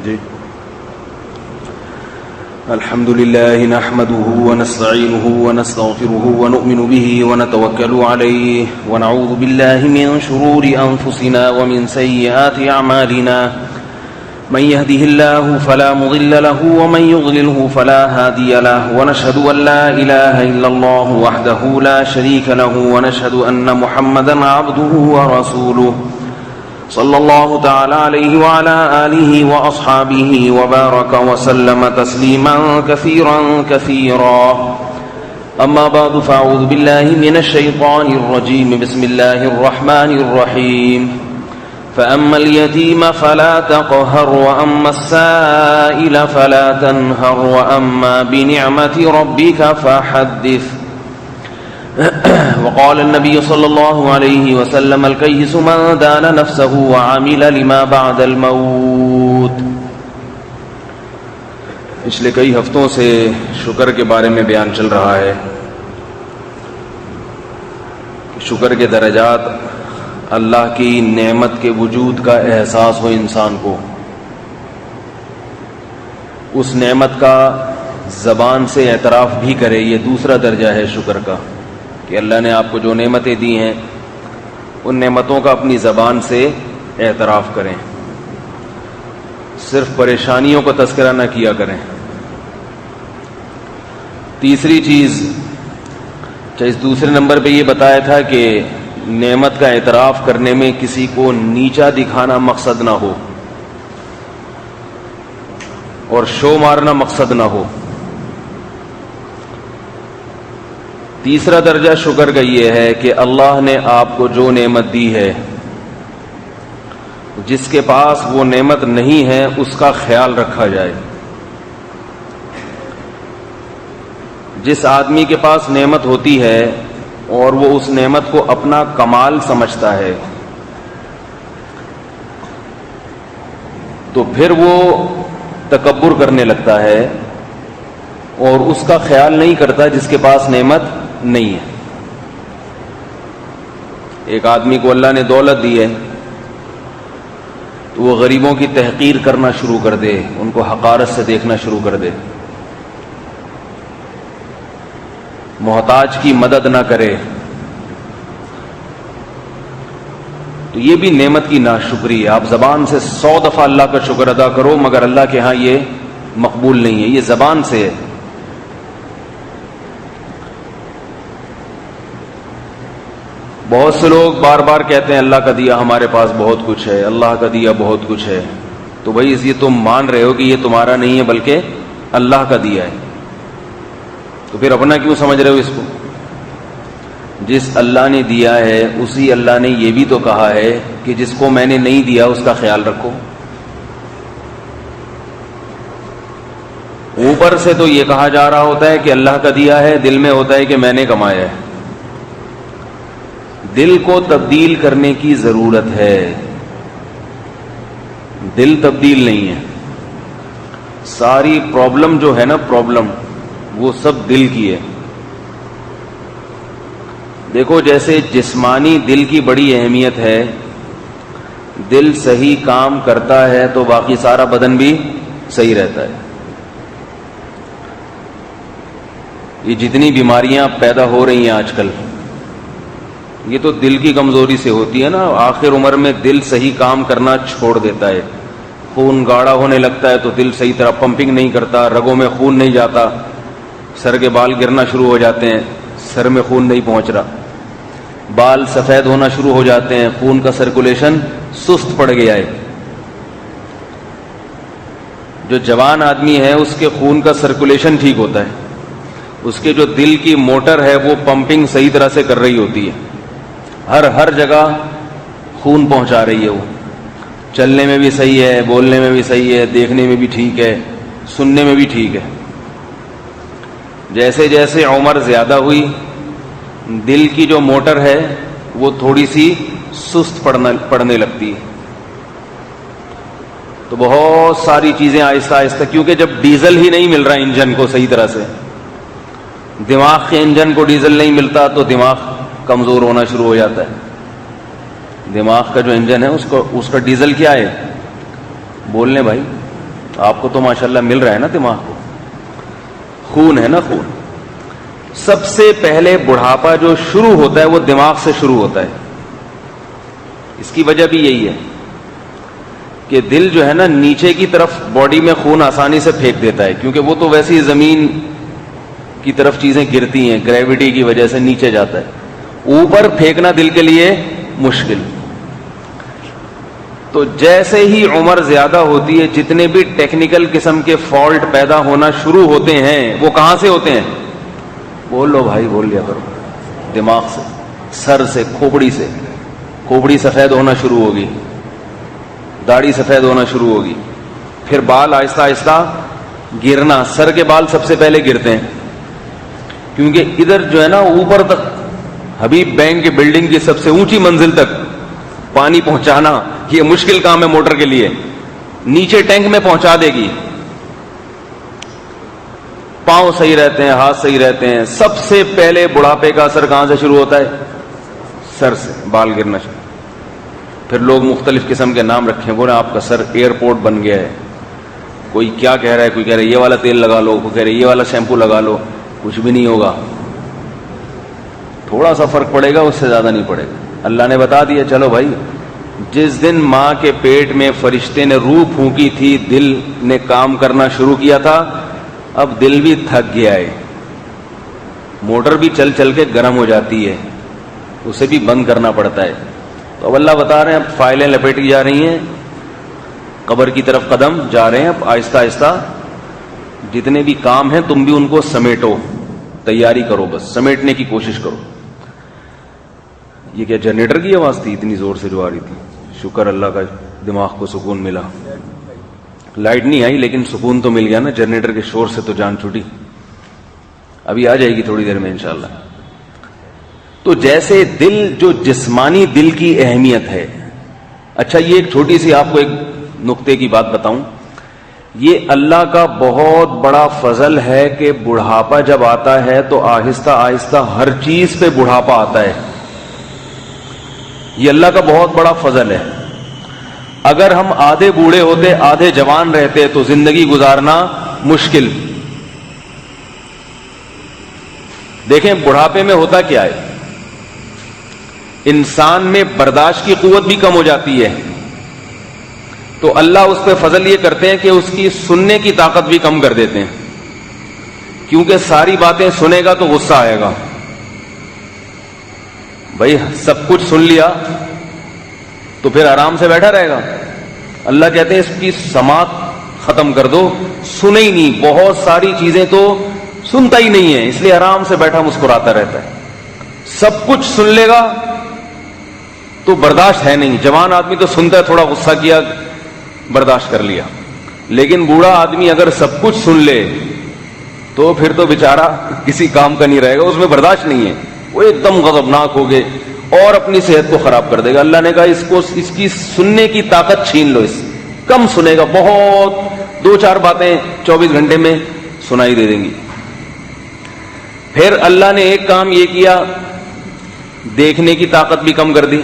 جی الحمد لله نحمده ونستعينه ونستغفره ونؤمن به ونتوكل عليه ونعوذ بالله من شرور أنفسنا ومن سيئات أعمالنا من يهده الله فلا مضل له ومن يضلله فلا هادي له ونشهد أن لا إله إلا الله وحده لا شريك له ونشهد أن محمدا عبده ورسوله صلى الله تعالى عليه وعلى آله وأصحابه وبارك وسلم تسليما كثيرا كثيرا أما بعد فأعوذ بالله من الشيطان الرجيم بسم الله الرحمن الرحيم فأما اليتيم فلا تقهر وأما السائل فلا تنهر وأما بنعمة ربك فحدث وقال النبي صلى الله عليه وسلم الكيس من دان نفسه وعمل لما بعد الموت. پچھلے کئی ہفتوں سے شکر کے بارے میں بیان چل رہا ہے. شکر کے درجات، اللہ کی نعمت کے وجود کا احساس ہو انسان کو، اس نعمت کا زبان سے اعتراف بھی کرے. یہ دوسرا درجہ ہے شکر کا کہ اللہ نے آپ کو جو نعمتیں دی ہیں ان نعمتوں کا اپنی زبان سے اعتراف کریں، صرف پریشانیوں کا تذکرہ نہ کیا کریں. تیسری چیز، اس دوسرے نمبر پہ یہ بتایا تھا کہ نعمت کا اعتراف کرنے میں کسی کو نیچا دکھانا مقصد نہ ہو اور شو مارنا مقصد نہ ہو. تیسرا درجہ شکر کا یہ ہے کہ اللہ نے آپ کو جو نعمت دی ہے، جس کے پاس وہ نعمت نہیں ہے اس کا خیال رکھا جائے. جس آدمی کے پاس نعمت ہوتی ہے اور وہ اس نعمت کو اپنا کمال سمجھتا ہے تو پھر وہ تکبر کرنے لگتا ہے اور اس کا خیال نہیں کرتا جس کے پاس نعمت نہیں ہے. ایک آدمی کو اللہ نے دولت دی ہے تو وہ غریبوں کی تحقیر کرنا شروع کر دے، ان کو حقارت سے دیکھنا شروع کر دے، محتاج کی مدد نہ کرے، تو یہ بھی نعمت کی ناشکری ہے. آپ زبان سے 100 دفعہ اللہ کا شکر ادا کرو مگر اللہ کے ہاں یہ مقبول نہیں ہے، یہ زبان سے ہے. بہت سے لوگ بار بار کہتے ہیں اللہ کا دیا ہمارے پاس بہت کچھ ہے، اللہ کا دیا بہت کچھ ہے. تو بھائی یہ تم مان رہے ہو کہ یہ تمہارا نہیں ہے بلکہ اللہ کا دیا ہے، تو پھر اپنا کیوں سمجھ رہے ہو اس کو؟ جس اللہ نے دیا ہے اسی اللہ نے یہ بھی تو کہا ہے کہ جس کو میں نے نہیں دیا اس کا خیال رکھو. اوپر سے تو یہ کہا جا رہا ہوتا ہے کہ اللہ کا دیا ہے، دل میں ہوتا ہے کہ میں نے کمایا ہے. دل کو تبدیل کرنے کی ضرورت ہے، دل تبدیل نہیں ہے. ساری پرابلم جو ہے نا، پرابلم وہ سب دل کی ہے. دیکھو جیسے جسمانی دل کی بڑی اہمیت ہے، دل صحیح کام کرتا ہے تو باقی سارا بدن بھی صحیح رہتا ہے. یہ جتنی بیماریاں پیدا ہو رہی ہیں آج کل یہ تو دل کی کمزوری سے ہوتی ہے نا. آخر عمر میں دل صحیح کام کرنا چھوڑ دیتا ہے، خون گاڑھا ہونے لگتا ہے تو دل صحیح طرح پمپنگ نہیں کرتا، رگوں میں خون نہیں جاتا، سر کے بال گرنا شروع ہو جاتے ہیں، سر میں خون نہیں پہنچ رہا، بال سفید ہونا شروع ہو جاتے ہیں، خون کا سرکولیشن سست پڑ گیا ہے. جو جوان آدمی ہے اس کے خون کا سرکولیشن ٹھیک ہوتا ہے، اس کے جو دل کی موٹر ہے وہ پمپنگ صحیح طرح سے کر رہی ہوتی ہے، ہر جگہ خون پہنچا رہی ہے. وہ چلنے میں بھی صحیح ہے، بولنے میں بھی صحیح ہے، دیکھنے میں بھی ٹھیک ہے، سننے میں بھی ٹھیک ہے. جیسے جیسے عمر زیادہ ہوئی دل کی جو موٹر ہے وہ تھوڑی سی سست پڑنے لگتی ہے. تو بہت ساری چیزیں آہستہ آہستہ، کیونکہ جب ڈیزل ہی نہیں مل رہا انجن کو صحیح طرح سے، دماغ کے انجن کو ڈیزل نہیں ملتا تو دماغ کمزور ہونا شروع ہو جاتا ہے. دماغ کا جو انجن ہے اس کا ڈیزل کیا ہے؟ بولنے بھائی، آپ کو تو ماشاءاللہ مل رہا ہے نا دماغ کو, خون ہے نا خون. سب سے پہلے بڑھاپا جو شروع ہوتا ہے وہ دماغ سے شروع ہوتا ہے. اس کی وجہ بھی یہی ہے کہ دل جو ہے نا نیچے کی طرف باڈی میں خون آسانی سے پھینک دیتا ہے, کیونکہ وہ تو ویسی زمین کی طرف چیزیں گرتی ہیں, گریوٹی کی وجہ سے نیچے جاتا ہے. اوپر پھینکنا دل کے لیے مشکل. تو جیسے ہی عمر زیادہ ہوتی ہے, جتنے بھی ٹیکنیکل قسم کے فالٹ پیدا ہونا شروع ہوتے ہیں وہ کہاں سے ہوتے ہیں؟ بول لو بھائی, بول لیا کرو. دماغ سے, سر سے, کھوپڑی سے. کھوپڑی سفید ہونا شروع ہوگی, داڑھی سفید ہونا شروع ہوگی, پھر بال آہستہ آہستہ گرنا. سر کے بال سب سے پہلے گرتے ہیں, کیونکہ ادھر جو ہے نا اوپر تک حبیب بینک کی بلڈنگ کی سب سے اونچی منزل تک پانی پہنچانا یہ مشکل کام ہے موٹر کے لیے. نیچے ٹینک میں پہنچا دے گی. پاؤں صحیح رہتے ہیں, ہاتھ صحیح رہتے ہیں. سب سے پہلے بڑھاپے کا اثر کہاں سے شروع ہوتا ہے؟ سر سے بال گرنا شروع. پھر لوگ مختلف قسم کے نام رکھیں, بولے آپ کا سر ایئرپورٹ بن گیا ہے. کوئی کیا کہہ رہا ہے, کوئی کہہ رہا ہے یہ والا تیل لگا لو, کوئی کہہ رہا ہے یہ والا شیمپو لگا لو. کچھ بھی نہیں ہوگا, تھوڑا سا فرق پڑے گا, اس سے زیادہ نہیں پڑے گا. اللہ نے بتا دیا. چلو بھائی, جس دن ماں کے پیٹ میں فرشتے نے روح پھونکی تھی, دل نے کام کرنا شروع کیا تھا. اب دل بھی تھک گیا ہے, موٹر بھی چل چل کے گرم ہو جاتی ہے, اسے بھی بند کرنا پڑتا ہے. تو اب اللہ بتا رہے ہیں اب فائلیں لپیٹی جا رہی ہیں, قبر کی طرف قدم جا رہے ہیں. اب آہستہ آہستہ جتنے بھی کام ہیں تم بھی ان کو سمیٹو, تیاری کرو, بس سمیٹنے کی کوشش کرو. یہ کیا جنریٹر کی آواز تھی اتنی زور سے جو آ رہی تھی؟ شکر اللہ کا دماغ کو سکون ملا. لائٹ نہیں آئی لیکن سکون تو مل گیا نا, جنریٹر کے شور سے تو جان چھوٹی. ابھی آ جائے گی تھوڑی دیر میں انشاءاللہ. تو جیسے دل, جو جسمانی دل کی اہمیت ہے. اچھا یہ ایک چھوٹی سی آپ کو ایک نقطے کی بات بتاؤں. یہ اللہ کا بہت بڑا فضل ہے کہ بڑھاپا جب آتا ہے تو آہستہ آہستہ ہر چیز پہ بڑھاپا آتا ہے. یہ اللہ کا بہت بڑا فضل ہے. اگر ہم آدھے بوڑھے ہوتے آدھے جوان رہتے تو زندگی گزارنا مشکل. دیکھیں بڑھاپے میں ہوتا کیا ہے, انسان میں برداشت کی قوت بھی کم ہو جاتی ہے. تو اللہ اس پہ فضل یہ کرتے ہیں کہ اس کی سننے کی طاقت بھی کم کر دیتے ہیں, کیونکہ ساری باتیں سنے گا تو غصہ آئے گا. بھائی سب کچھ سن لیا تو پھر آرام سے بیٹھا رہے گا. اللہ کہتے ہیں اس کی سماعت ختم کر دو, سنے ہی نہیں, بہت ساری چیزیں تو سنتا ہی نہیں ہے, اس لیے آرام سے بیٹھا مسکراتا رہتا ہے. سب کچھ سن لے گا تو برداشت ہے نہیں. جوان آدمی تو سنتا ہے, تھوڑا غصہ کیا برداشت کر لیا, لیکن بوڑھا آدمی اگر سب کچھ سن لے تو پھر تو بیچارہ کسی کام کا نہیں رہے گا, اس میں برداشت نہیں ہے, وہ ایک دم غضبناک ہو گئے اور اپنی صحت کو خراب کر دے گا. اللہ نے کہا اس کی سننے کی طاقت چھین لو, اس کم سنے گا, بہت 2-4 باتیں 24 گھنٹے میں سنائی دے دیں گی. پھر اللہ نے ایک کام یہ کیا, دیکھنے کی طاقت بھی کم کر دی.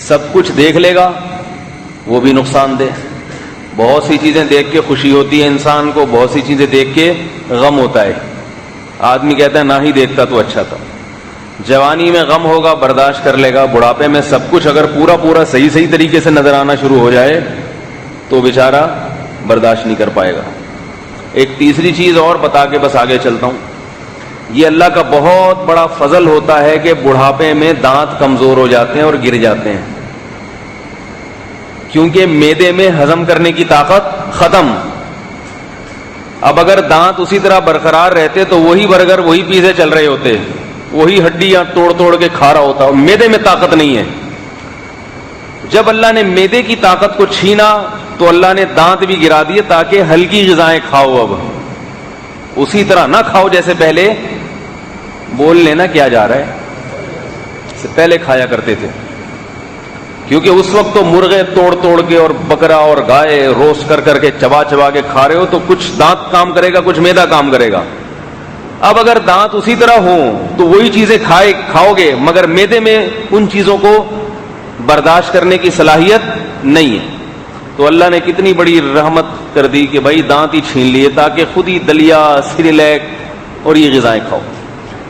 سب کچھ دیکھ لے گا وہ بھی نقصان دہ. بہت سی چیزیں دیکھ کے خوشی ہوتی ہے انسان کو, بہت سی چیزیں دیکھ کے غم ہوتا ہے. آدمی کہتا ہے نہ ہی دیکھتا تو اچھا تھا. جوانی میں غم ہوگا, برداشت کر لے گا. بڑھاپے میں سب کچھ اگر پورا صحیح طریقے سے نظر آنا شروع ہو جائے تو بیچارہ برداشت نہیں کر پائے گا. ایک تیسری چیز اور بتا کے بس آگے چلتا ہوں. یہ اللہ کا بہت بڑا فضل ہوتا ہے کہ بڑھاپے میں دانت کمزور ہو جاتے ہیں اور گر جاتے ہیں, کیونکہ معدے میں ہضم کرنے کی طاقت ختم. اب اگر دانت اسی طرح برقرار رہتے تو وہی برگر وہی پیزے چل رہے ہوتے, وہی ہڈیاں توڑ کے کھا رہا ہوتا, اور معدے میں طاقت نہیں ہے. جب اللہ نے معدے کی طاقت کو چھینا تو اللہ نے دانت بھی گرا دیے تاکہ ہلکی غذائیں کھاؤ. اب اسی طرح نہ کھاؤ جیسے پہلے. بول لینا کیا جا رہا ہے, سے پہلے کھایا کرتے تھے, کیونکہ اس وقت تو مرغے توڑ کے اور بکرا اور گائے روسٹ کر کے چبا کے کھا رہے ہو, تو کچھ دانت کام کرے گا, کچھ میدا کام کرے گا. اب اگر دانت اسی طرح ہوں تو وہی چیزیں کھاؤ گے, مگر میدے میں ان چیزوں کو برداشت کرنے کی صلاحیت نہیں ہے. تو اللہ نے کتنی بڑی رحمت کر دی کہ بھائی دانت ہی چھین لیے تاکہ خود ہی دلیا، سیریلیک اور یہ غذائیں کھاؤ.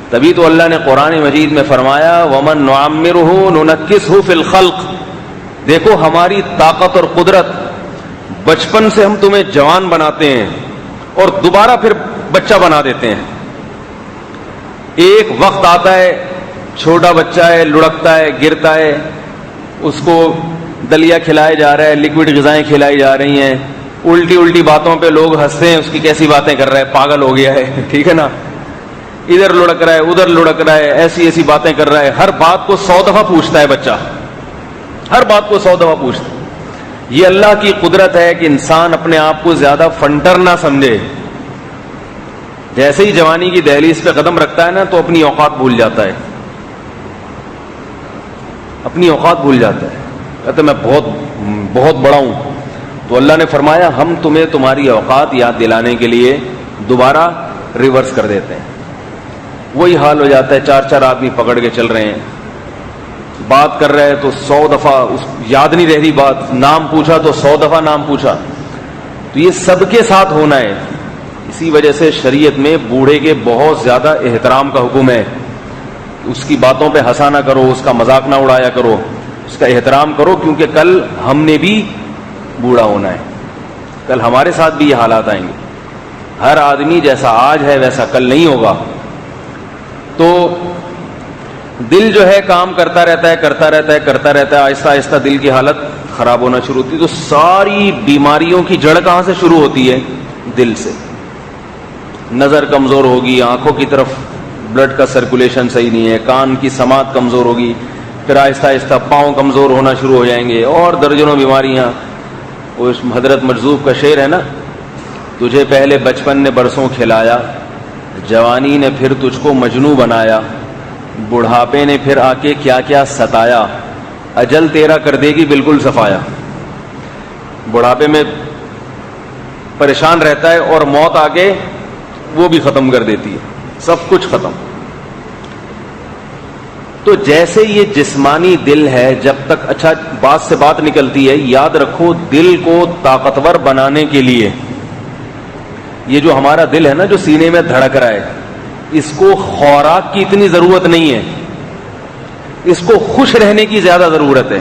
تبھی تو اللہ نے قرآن مجید میں فرمایا وَمَن نُعَمِّرْهُ نُنَكِّسْهُ فِي الْخَلْقِ، دیکھو ہماری طاقت اور قدرت، بچپن سے ہم تمہیں جوان بناتے ہیں اور دوبارہ پھر بچہ بنا دیتے ہیں. ایک وقت آتا ہے چھوٹا بچہ ہے، لڑکتا ہے، گرتا ہے، اس کو دلیا کھلایا جا رہا ہے، لکوڈ غذائیں کھلائی جا رہی ہیں، الٹی باتوں پہ لوگ ہنستے ہیں، اس کی کیسی باتیں کر رہا ہے، پاگل ہو گیا ہے، ٹھیک ہے نا، ادھر لڑک رہا ہے ادھر لڑک رہا ہے، ایسی باتیں کر رہا ہے. ہر بات کو 100 دفعہ پوچھتا ہے بچہ، ہر بات کو 100 دفعہ پوچھتا ہے. یہ اللہ کی قدرت ہے کہ انسان اپنے آپ کو زیادہ فنٹر نہ سمجھے. جیسے ہی جوانی کی دہلیز پہ قدم رکھتا ہے نا تو اپنی اوقات بھول جاتا ہے، اپنی اوقات بھول جاتا ہے، کہتے میں بہت بڑا ہوں. تو اللہ نے فرمایا ہم تمہیں تمہاری اوقات یاد دلانے کے لیے دوبارہ ریورس کر دیتے ہیں. وہی حال ہو جاتا ہے، 4 آدمی پکڑ کے چل رہے ہیں، بات کر رہے ہیں تو 100 دفعہ یاد نہیں رہ رہی بات، نام پوچھا تو 100 دفعہ نام پوچھا. تو یہ سب کے ساتھ ہونا ہے. اسی وجہ سے شریعت میں بوڑھے کے بہت زیادہ احترام کا حکم ہے. اس کی باتوں پہ ہنسا نہ کرو، اس کا مذاق نہ اڑایا کرو، اس کا احترام کرو، کیونکہ کل ہم نے بھی بوڑھا ہونا ہے، کل ہمارے ساتھ بھی یہ حالات آئیں گے. ہر آدمی جیسا آج ہے ویسا کل نہیں ہوگا. تو دل جو ہے کام کرتا رہتا ہے، آہستہ آہستہ دل کی حالت خراب ہونا شروع ہوتی ہے. تو ساری بیماریوں کی جڑ کہاں سے شروع ہوتی ہے؟ دل سے. نظر کمزور ہوگی، آنکھوں کی طرف بلڈ کا سرکولیشن صحیح نہیں ہے، کان کی سماعت کمزور ہوگی، پھر آہستہ آہستہ پاؤں کمزور ہونا شروع ہو جائیں گے، اور درجنوں بیماریاں. وہ حضرت مجذوب کا شعر ہے نا، تجھے پہلے بچپن نے برسوں کھلایا، جوانی نے پھر تجھ کو مجنوں بنایا، بڑھاپے نے پھر آ کے کیا کیا ستایا، اجل تیرا کر دے گی بالکل صفایا. بڑھاپے میں پریشان رہتا ہے اور موت آ کے وہ بھی ختم کر دیتی ہے، سب کچھ ختم. تو جیسے یہ جسمانی دل ہے، جب تک اچھا بات سے بات نکلتی ہے، یاد رکھو دل کو طاقتور بنانے کے لیے یہ جو ہمارا دل ہے نا جو سینے میں دھڑک رہا ہے، اس کو خوراک کی اتنی ضرورت نہیں ہے، اس کو خوش رہنے کی زیادہ ضرورت ہے.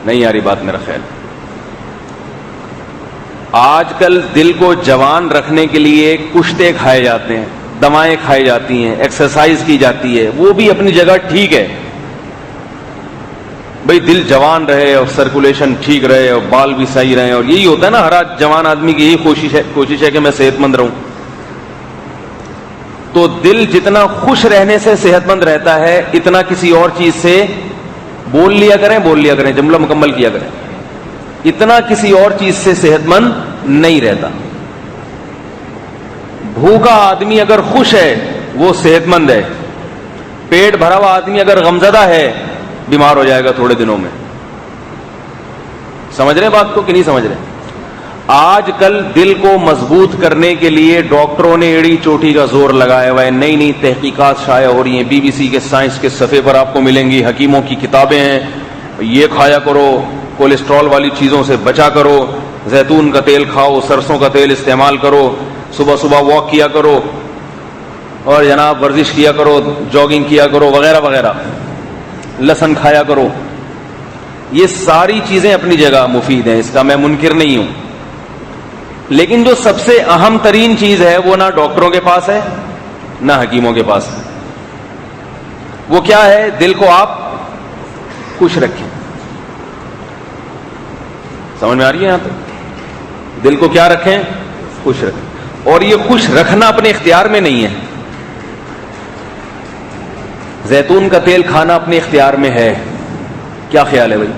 نہیں آ رہی بات میرا خیال. آج کل دل کو جوان رکھنے کے لیے کشتے کھائے جاتے ہیں، دوائیں کھائی جاتی ہیں، ایکسرسائز کی جاتی ہے، وہ بھی اپنی جگہ ٹھیک ہے. بھئی دل جوان رہے اور سرکولیشن ٹھیک رہے اور بال بھی صحیح رہے، اور یہی ہوتا ہے نا ہر جوان آدمی کی یہی کوشش ہے کہ میں صحت مند رہوں. تو دل جتنا خوش رہنے سے صحت مند رہتا ہے، اتنا کسی اور چیز سے بول لیا کریں، جملہ مکمل کیا کریں، اتنا کسی اور چیز سے صحت مند نہیں رہتا. بھوکا آدمی اگر خوش ہے وہ صحت مند ہے، پیٹ بھرا ہوا آدمی اگر غمزدہ ہے بیمار ہو جائے گا تھوڑے دنوں میں. سمجھ رہے ہیں بات کو کہ نہیں سمجھ رہے؟ آج کل دل کو مضبوط کرنے کے لیے ڈاکٹروں نے ایڑی چوٹی کا زور لگایا ہوا ہے، نئی تحقیقات شائع ہو رہی ہیں، BBC کے سائنس کے صفحے پر آپ کو ملیں گی، حکیموں کی کتابیں ہیں. یہ کھایا کرو، کولیسٹرول والی چیزوں سے بچا کرو، زیتون کا تیل کھاؤ، سرسوں کا تیل استعمال کرو، صبح واک کیا کرو، اور جناب ورزش کیا کرو، جاگنگ کیا کرو، وغیرہ وغیرہ، لہسن کھایا کرو. یہ ساری چیزیں اپنی جگہ مفید ہیں، اس کا میں منکر نہیں ہوں. لیکن جو سب سے اہم ترین چیز ہے وہ نہ ڈاکٹروں کے پاس ہے نہ حکیموں کے پاس ہے. وہ کیا ہے؟ دل کو آپ خوش رکھیں. سمجھ میں آ رہی ہے یہاں تک؟ دل کو کیا رکھیں؟ خوش رکھیں. اور یہ خوش رکھنا اپنے اختیار میں نہیں ہے. زیتون کا تیل کھانا اپنے اختیار میں ہے. کیا خیال ہے بھائی؟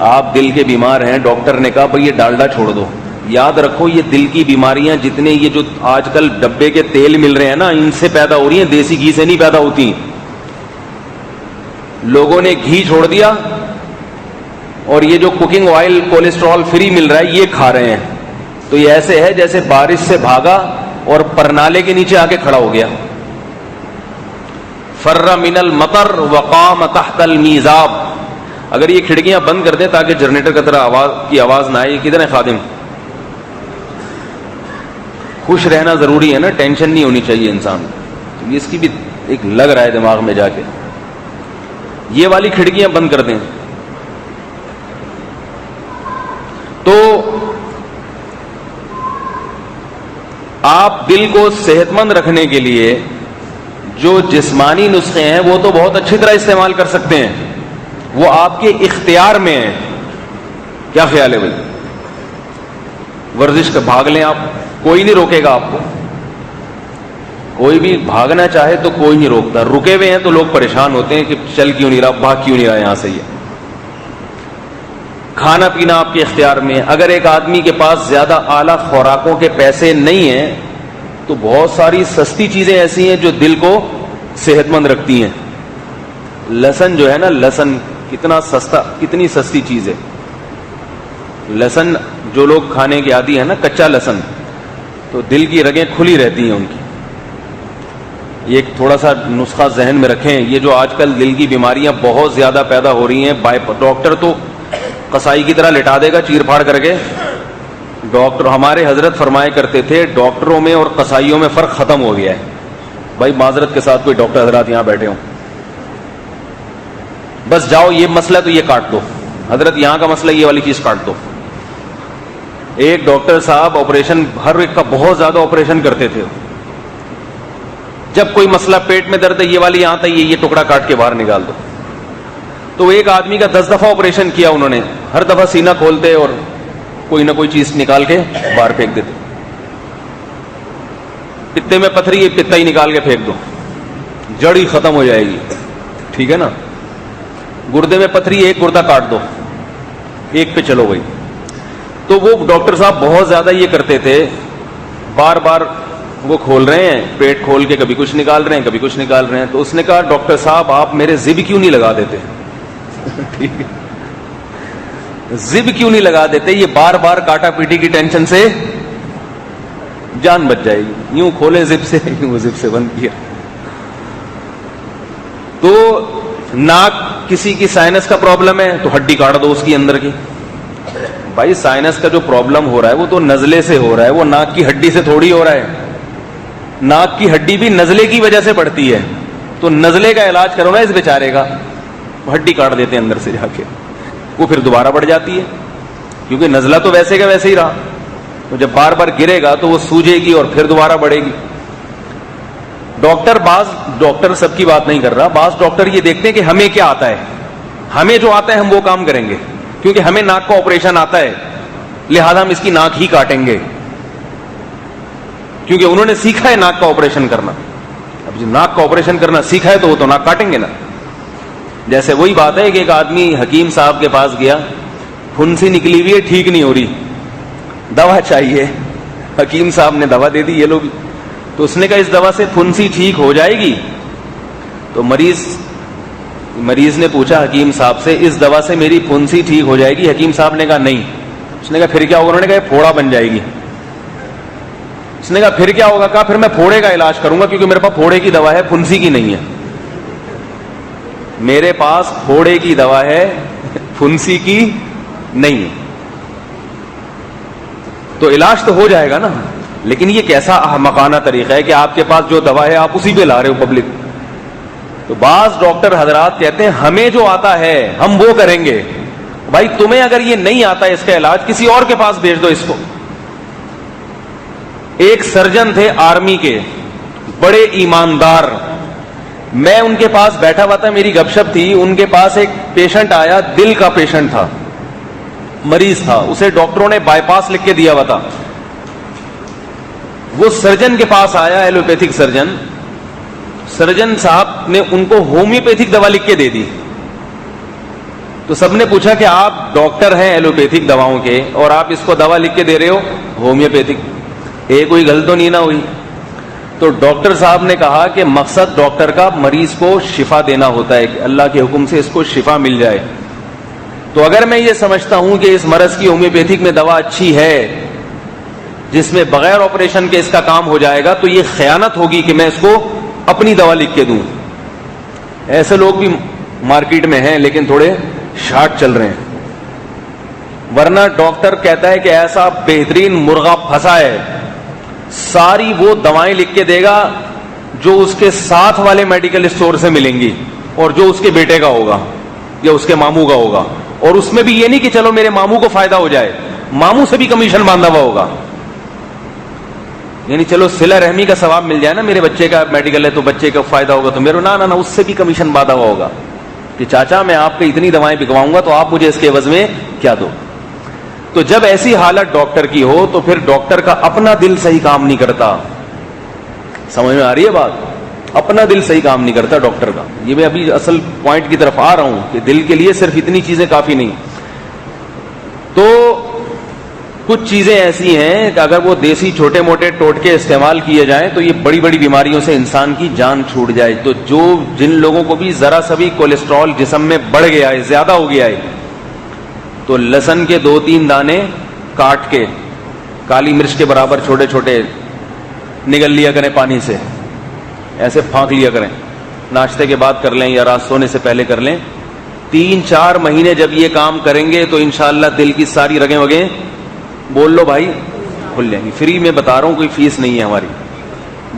آپ دل کے بیمار ہیں، ڈاکٹر نے کہا بھائی یہ ڈالڈا چھوڑ دو. یاد رکھو یہ دل کی بیماریاں جتنے یہ جو آج کل ڈبے کے تیل مل رہے ہیں نا، ان سے پیدا ہو رہی ہیں، دیسی گھی سے نہیں پیدا ہوتی. لوگوں نے گھی چھوڑ دیا اور یہ جو کوکنگ آئل کولیسٹرول فری مل رہا ہے یہ کھا رہے ہیں. تو یہ ایسے ہے جیسے بارش سے بھاگا اور پرنالے کے نیچے آ کے کھڑا ہو گیا. فر من المطر وقام تحت المیزاب. اگر یہ کھڑکیاں بند کر دیں تاکہ جنریٹر کی طرح آواز نہ آئے. کدھر ہے خادم؟ خوش رہنا ضروری ہے نا, ٹینشن نہیں ہونی چاہیے انسان کو. اس کی بھی ایک لگ رہا ہے دماغ میں جا کے. یہ والی کھڑکیاں بند کر دیں. تو آپ دل کو صحت مند رکھنے کے لیے جو جسمانی نسخے ہیں وہ تو بہت اچھی طرح استعمال کر سکتے ہیں, وہ آپ کے اختیار میں ہیں. کیا خیال ہے بھائی؟ ورزش کا بھاگ لیں آپ, کوئی نہیں روکے گا آپ کو. کوئی بھی بھاگنا چاہے تو کوئی نہیں روکتا. رکے ہوئے ہیں تو لوگ پریشان ہوتے ہیں کہ چل کیوں نہیں رہا, بھاگ کیوں نہیں رہا یہاں سے. یہ کھانا پینا آپ کے اختیار میں. اگر ایک آدمی کے پاس زیادہ اعلیٰ خوراکوں کے پیسے نہیں ہیں تو بہت ساری سستی چیزیں ایسی ہیں جو دل کو صحت مند رکھتی ہیں. لہسن جو ہے نا, لہسن کتنا سستا, کتنی سستی چیز ہے. لہسن جو لوگ کھانے کے عادی ہیں نا, کچا لہسن, تو دل کی رگیں کھلی رہتی ہیں ان کی. یہ ایک تھوڑا سا نسخہ ذہن میں رکھیں. یہ جو آج کل دل کی بیماریاں بہت زیادہ پیدا ہو رہی ہیں, ڈاکٹر تو قصائی کی طرح لٹا دے گا چیر پھاڑ کر کے. ڈاکٹر, ہمارے حضرت فرمایا کرتے تھے ڈاکٹروں میں اور قصائیوں میں فرق ختم ہو گیا ہے. بھائی معذرت کے ساتھ کوئی ڈاکٹر حضرات یہاں بیٹھے ہوں, بس جاؤ یہ مسئلہ تو یہ کاٹ دو, حضرت یہاں کا مسئلہ یہ والی چیز کاٹ دو. ایک ڈاکٹر صاحب آپریشن, ہر ایک کا بہت زیادہ آپریشن کرتے تھے. جب کوئی مسئلہ پیٹ میں درد ہے, یہ والی یہاں تھا, یہ ٹکڑا کاٹ کے باہر نکال دو. تو ایک آدمی کا 10 دفعہ آپریشن کیا انہوں نے. ہر دفعہ سینہ کھولتے اور کوئی نہ کوئی چیز نکال کے باہر پھینک دیتے. پتے میں پتھری ہے, پتا ہی نکال کے پھینک دو, جڑ ہی ختم ہو جائے گی. ٹھیک ہے نا. گردے میں پتھری, ایک گردہ کاٹ دو, ایک پہ چلو گئی. تو وہ ڈاکٹر صاحب بہت زیادہ یہ کرتے تھے, بار بار وہ کھول رہے ہیں, پیٹ کھول کے کبھی کچھ نکال رہے ہیں, کبھی کچھ نکال رہے ہیں. تو اس نے کہا ڈاکٹر صاحب آپ میرے زب کیوں نہیں لگا دیتے؟ ٹھیک ہے, زب کیوں نہیں لگا دیتے؟ یہ بار بار کاٹا پیٹی کی ٹینشن سے جان بچ جائے گی. یوں کھولے زب سے, یوں زب سے بند کیا. تو ناک, کسی کی سائنس کا پرابلم ہے تو ہڈی کاٹ دو اس کی اندر کی. بھائی سائنس کا جو پرابلم ہو رہا ہے وہ تو نزلے سے ہو رہا ہے, وہ ناک کی ہڈی سے تھوڑی ہو رہا ہے. ناک کی ہڈی بھی نزلے کی وجہ سے بڑھتی ہے, تو نزلے کا علاج کرو نا اس بیچارے کا. ہڈی کاٹ دیتے ہیں اندر سے جا کے, وہ پھر دوبارہ بڑھ جاتی ہے, کیونکہ نزلہ تو ویسے کا ویسے ہی رہا. تو جب بار بار گرے گا تو وہ سوجے گی اور پھر دوبارہ بڑھے گی. بعض ڈاکٹر, سب کی بات نہیں کر رہا, بعض ڈاکٹر یہ دیکھتے ہیں کہ ہمیں کیا آتا ہے, ہمیں جو آتا ہے ہم وہ کام کریں گے, کیونکہ ہمیں ناک کا آپریشن آتا ہے لہذا ہم اس کی ناک ہی کاٹیں گے, کیونکہ انہوں نے سیکھا ہے ناک کا آپریشن کرنا. اب جو ناک کا آپریشن کرنا سیکھا ہے تو وہ تو ناک کاٹیں گے نا. جیسے وہی بات ہے کہ ایک آدمی حکیم صاحب کے پاس گیا, پھنسی نکلی ہوئی ہے, ٹھیک نہیں ہو رہی, دوا چاہیے. حکیم صاحب نے دوا دے دی, یہ لوگ. تو اس نے کہا اس دوا سے پھنسی ٹھیک ہو جائے گی؟ تو مریض نے پوچھا حکیم صاحب سے, اس دوا سے میری پھنسی ٹھیک ہو جائے گی؟ حکیم صاحب نے کہا نہیں. اس نے کہا پھر کیا ہوگا؟ انہوں نے کہا پھوڑا بن جائے گی. اس نے کہا پھر کیا ہوگا؟ کہا پھر میں پھوڑے کا علاج کروں گا, کیونکہ میرے پاس پھوڑے کی دوا ہے, پھنسی کی نہیں ہے. میرے پاس پھوڑے کی دوا ہے, پھنسی کی نہیں ہے. تو علاج تو ہو جائے گا نا. لیکن یہ کیسا احمقانہ طریقہ ہے کہ آپ کے پاس جو دوا ہے آپ اسی پہ لا رہے ہو پبلک. تو بعض ڈاکٹر حضرات کہتے ہیں ہمیں جو آتا ہے ہم وہ کریں گے. بھائی تمہیں اگر یہ نہیں آتا اس کا علاج, کسی اور کے پاس بھیج دو اس کو. ایک سرجن تھے آرمی کے, بڑے ایماندار, میں ان کے پاس بیٹھا ہوا تھا, میری گپ شپ تھی. ان کے پاس ایک پیشنٹ آیا, دل کا پیشنٹ تھا, مریض تھا, اسے ڈاکٹروں نے بائی پاس لکھ کے دیا ہوا تھا. وہ سرجن کے پاس آیا, ایلوپیتھک سرجن. سرجن صاحب نے ان کو ہومیوپیتھک دوا لکھ کے دے دی. تو سب نے پوچھا کہ آپ ڈاکٹر ہیں ایلوپیتھک دواؤں کے اور آپ اس کو دوا لکھ کے دے رہے ہو ہومیوپیتھک, کوئی غلط تو نہیں نہ ہوئی؟ تو ڈاکٹر صاحب نے کہا کہ مقصد ڈاکٹر کا مریض کو شفا دینا ہوتا ہے, کہ اللہ کے حکم سے اس کو شفا مل جائے. تو اگر میں یہ سمجھتا ہوں کہ اس مرض کی ہومیوپیتھک میں دوا اچھی ہے جس میں بغیر آپریشن کے اس کا کام ہو جائے گا, تو یہ خیانت ہوگی کہ میں اس کو اپنی دوا لکھ کے دوں. ایسے لوگ بھی مارکیٹ میں ہیں لیکن تھوڑے شارٹ چل رہے ہیں. ورنہ ڈاکٹر کہتا ہے کہ ایسا بہترین مرغا پھنسا ہے, ساری وہ دوائیں لکھ کے دے گا جو اس کے ساتھ والے میڈیکل اسٹور سے ملیں گی اور جو اس کے بیٹے کا ہوگا یا اس کے ماموں کا ہوگا, اور اس میں بھی یہ نہیں کہ چلو میرے ماموں کو فائدہ ہو جائے, ماموں سے بھی کمیشن باندھا ہوا ہوگا, یعنی چلو صلہ رحمی کا ثواب مل جائے نا, میرے بچے کا میڈیکل ہے تو بچے کا فائدہ ہوگا تو میرے نہ اس سے بھی کمیشن باندھا ہوا ہوگا کہ چاچا میں آپ کو اتنی دوائیں بکواؤں گا تو آپ مجھے اس کے عوض میں کیا دو. تو جب ایسی حالت ڈاکٹر کی ہو تو پھر ڈاکٹر کا اپنا دل صحیح کام نہیں کرتا. سمجھ میں آ رہی ہے بات؟ اپنا دل صحیح کام نہیں کرتا ڈاکٹر کا. یہ میں ابھی اصل پوائنٹ کی طرف آ رہا ہوں کہ دل کے لیے صرف اتنی چیزیں کافی نہیں. تو کچھ چیزیں ایسی ہیں کہ اگر وہ دیسی چھوٹے موٹے ٹوٹکے استعمال کیے جائیں تو یہ بڑی بڑی بیماریوں سے انسان کی جان چھوٹ جائے. تو جن لوگوں کو بھی ذرا سا بھی کولیسٹرول جسم میں بڑھ گیا ہے, زیادہ ہو گیا ہے, تو لہسن کے 2-3 دانے کاٹ کے کالی مرچ کے برابر چھوٹے چھوٹے نگل لیا کریں پانی سے, ایسے پھانک لیا کریں, ناشتے کے بعد کر لیں یا رات سونے سے پہلے کر لیں. 3-4 مہینے جب یہ کام کریں گے تو انشاءاللہ دل کی ساری رگیں وگیں بول لو بھائی کھل جائیں گی. فری میں بتا رہا ہوں, کوئی فیس نہیں ہے ہماری,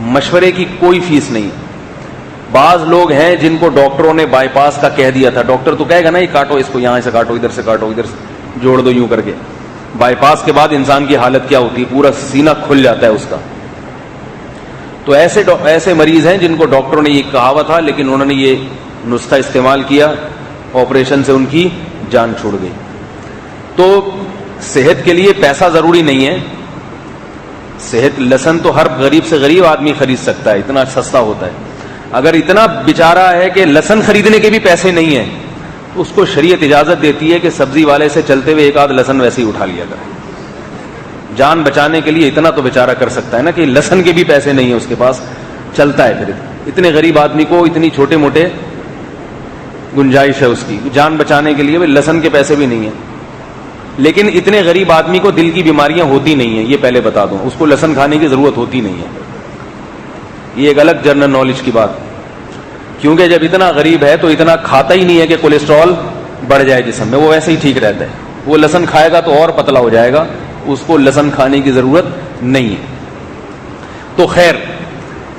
مشورے کی کوئی فیس نہیں. بعض لوگ ہیں جن کو ڈاکٹروں نے بائی پاس کا کہہ دیا تھا, ڈاکٹر تو کہے گا نا یہ کاٹو اس کو, یہاں سے کاٹو, ادھر سے کاٹو, ادھر سے جوڑ دو, یوں کر کے. بائی پاس کے بعد انسان کی حالت کیا ہوتی ہے, پورا سینہ کھل جاتا ہے اس کا. تو ایسے مریض ہیں جن کو ڈاکٹروں نے یہ کہا ہوا تھا لیکن انہوں نے یہ نسخہ استعمال کیا, آپریشن سے ان کی جان چھوڑ گئی. تو صحت کے لیے پیسہ ضروری نہیں ہے. صحت لہسن تو ہر غریب سے غریب آدمی خرید سکتا ہے, اتنا سستا ہوتا ہے. اگر اتنا بیچارہ ہے کہ لہسن خریدنے کے بھی پیسے نہیں ہیں تو اس کو شریعت اجازت دیتی ہے کہ سبزی والے سے چلتے ہوئے ایک آدھ لہسن ویسے ہی اٹھا لیا کرے. جان بچانے کے لیے اتنا تو بیچارہ کر سکتا ہے نا کہ لہسن کے بھی پیسے نہیں ہیں اس کے پاس, چلتا ہے. پھر اتنے غریب آدمی کو اتنی چھوٹے موٹے گنجائش ہے اس کی جان بچانے کے لیے, لہسن کے پیسے بھی نہیں ہیں. لیکن اتنے غریب آدمی کو دل کی بیماریاں ہوتی نہیں ہیں, یہ پہلے بتا دوں, اس کو لہسن کھانے کی ضرورت ہوتی نہیں ہے. یہ ایک الگ جنرل نالج کی بات, کیونکہ جب اتنا غریب ہے تو اتنا کھاتا ہی نہیں ہے کہ کولیسٹرول بڑھ جائے جسم میں, وہ ویسے ہی ٹھیک رہتا ہے. وہ لہسن کھائے گا تو اور پتلا ہو جائے گا, اس کو لہسن کھانے کی ضرورت نہیں ہے. تو خیر,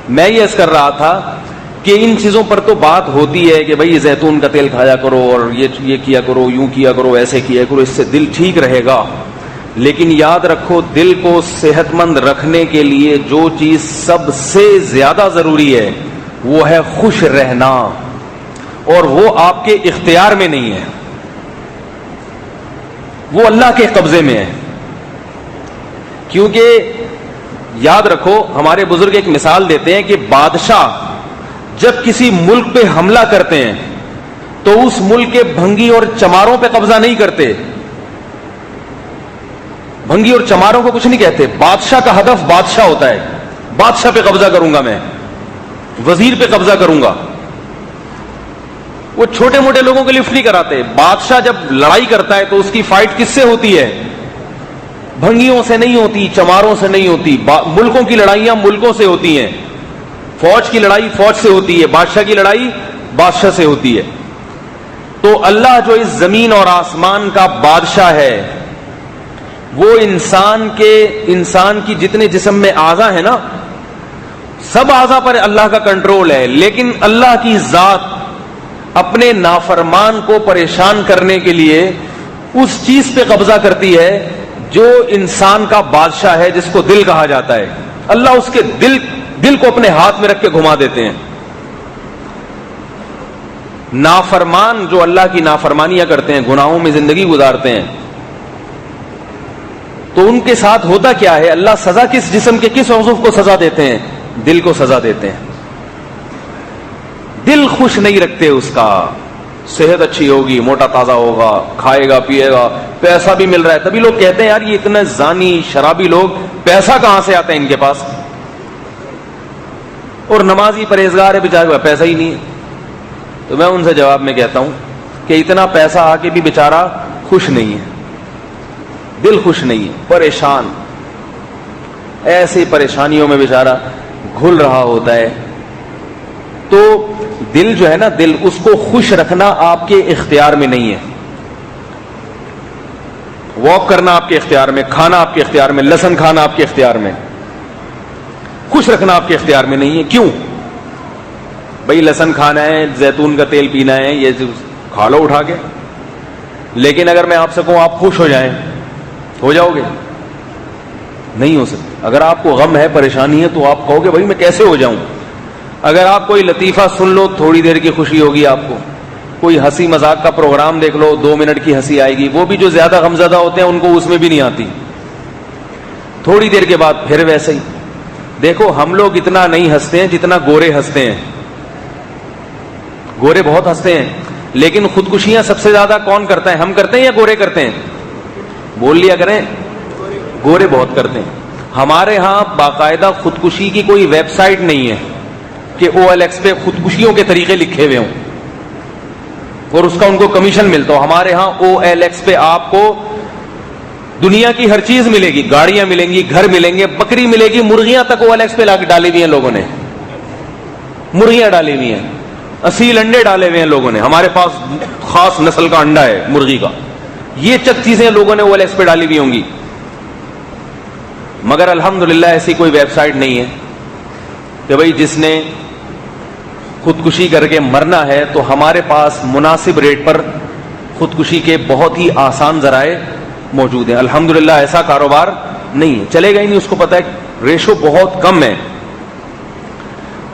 میں یہ عرض کر رہا تھا کہ ان چیزوں پر تو بات ہوتی ہے کہ بھائی زیتون کا تیل کھایا کرو اور یہ کیا کرو, یوں کیا کرو, ایسے کیا کرو, اس سے دل ٹھیک رہے گا. لیکن یاد رکھو, دل کو صحت مند رکھنے کے لیے جو چیز سب سے زیادہ ضروری ہے وہ ہے خوش رہنا, اور وہ آپ کے اختیار میں نہیں ہے, وہ اللہ کے قبضے میں ہے. کیونکہ یاد رکھو, ہمارے بزرگ ایک مثال دیتے ہیں کہ بادشاہ جب کسی ملک پہ حملہ کرتے ہیں تو اس ملک کے بھنگی اور چماروں پہ قبضہ نہیں کرتے. بھنگی اور چماروں کو کچھ نہیں کہتے, بادشاہ کا ہدف بادشاہ ہوتا ہے. بادشاہ پہ قبضہ کروں گا, میں وزیر پہ قبضہ کروں گا. وہ چھوٹے موٹے لوگوں کے لفٹ نہیں کراتے. بادشاہ جب لڑائی کرتا ہے تو اس کی فائٹ کس سے ہوتی ہے؟ بھنگیوں سے نہیں ہوتی, چماروں سے نہیں ہوتی. ملکوں کی لڑائیاں ملکوں سے ہوتی ہیں, فوج کی لڑائی فوج سے ہوتی ہے, بادشاہ کی لڑائی بادشاہ سے ہوتی ہے. تو اللہ جو اس زمین اور آسمان کا بادشاہ ہے, وہ انسان کی جتنے جسم میں اعضاء ہیں نا, سب اعضاء پر اللہ کا کنٹرول ہے. لیکن اللہ کی ذات اپنے نافرمان کو پریشان کرنے کے لیے اس چیز پہ قبضہ کرتی ہے جو انسان کا بادشاہ ہے, جس کو دل کہا جاتا ہے. اللہ اس کے دل کو اپنے ہاتھ میں رکھ کے گھما دیتے ہیں. نافرمان جو اللہ کی نافرمانیاں کرتے ہیں, گناہوں میں زندگی گزارتے ہیں, تو ان کے ساتھ ہوتا کیا ہے؟ اللہ سزا کس جسم کے کس عضو کو سزا دیتے ہیں؟ دل کو سزا دیتے ہیں. دل خوش نہیں رکھتے اس کا. صحت اچھی ہوگی, موٹا تازہ ہوگا, کھائے گا پیے گا, پیسہ بھی مل رہا ہے, تبھی لوگ کہتے ہیں یار یہ اتنے زانی شرابی لوگ, پیسہ کہاں سے آتا ہے ان کے پاس؟ اور نمازی پرہیزگار ہے, بیچارے کا پیسہ ہی نہیں ہے. تو میں ان سے جواب میں کہتا ہوں کہ اتنا پیسہ آ کے بھی بیچارہ خوش نہیں ہے, دل خوش نہیں ہے, پریشان, ایسی پریشانیوں میں بیچارہ گھل رہا ہوتا ہے. تو دل جو ہے نا, دل, اس کو خوش رکھنا آپ کے اختیار میں نہیں ہے. واک کرنا آپ کے اختیار میں, کھانا آپ کے اختیار میں, لہسن کھانا آپ کے اختیار میں, کچھ رکھنا آپ کے اختیار میں نہیں ہے. کیوں بھائی؟ لہسن کھانا ہے, زیتون کا تیل پینا ہے, یہ کھا لو اٹھا کے. لیکن اگر میں آپ سے کہوں آپ خوش ہو جائیں, ہو جاؤ گے؟ نہیں ہو سکتے. اگر آپ کو غم ہے, پریشانی ہے, تو آپ کہو گے بھائی میں کیسے ہو جاؤں. اگر آپ کوئی لطیفہ سن لو تھوڑی دیر کی خوشی ہوگی آپ کو, کوئی ہنسی مذاق کا پروگرام دیکھ لو 2 منٹ کی ہنسی آئے گی. وہ بھی جو زیادہ غمزدہ ہوتے ہیں ان کو اس میں بھی نہیں آتی, تھوڑی دیر کے بعد پھر ویسے ہی. دیکھو ہم لوگ اتنا نہیں ہنستے ہیں جتنا گورے ہنستے ہیں. گورے بہت ہنستے ہیں, لیکن خودکشیاں سب سے زیادہ کون کرتا ہے؟ ہم کرتے ہیں یا گورے کرتے ہیں؟ بول لیا کریں. گورے بہت کرتے ہیں. ہمارے ہاں باقاعدہ خودکشی کی کوئی ویب سائٹ نہیں ہے کہ OLX پہ خودکشیوں کے طریقے لکھے ہوئے ہوں اور اس کا ان کو کمیشن ملتا ہو. ہمارے ہاں OLX پہ آپ کو دنیا کی ہر چیز ملے گی, گاڑیاں ملیں گی, گھر ملیں گے, بکری ملے گی, مرغیاں تک OLX پہ لا کے ڈالی ہوئی ہیں لوگوں نے. مرغیاں ڈالی ہوئی ہیں, اصیل انڈے ڈالے ہوئے ہیں لوگوں نے. ہمارے پاس خاص نسل کا انڈا ہے مرغی کا. یہ چند چیزیں لوگوں نے OLX پہ ڈالی ہوئی ہوں گی. مگر الحمدللہ ایسی کوئی ویب سائٹ نہیں ہے کہ بھئی جس نے خودکشی کر کے مرنا ہے تو ہمارے پاس مناسب ریٹ پر خودکشی کے بہت ہی آسان ذرائع موجود ہیں. الحمدللہ ایسا کاروبار نہیں ہے, چلے گا ہی نہیں. اس کو پتہ ہے ریشو بہت کم ہے.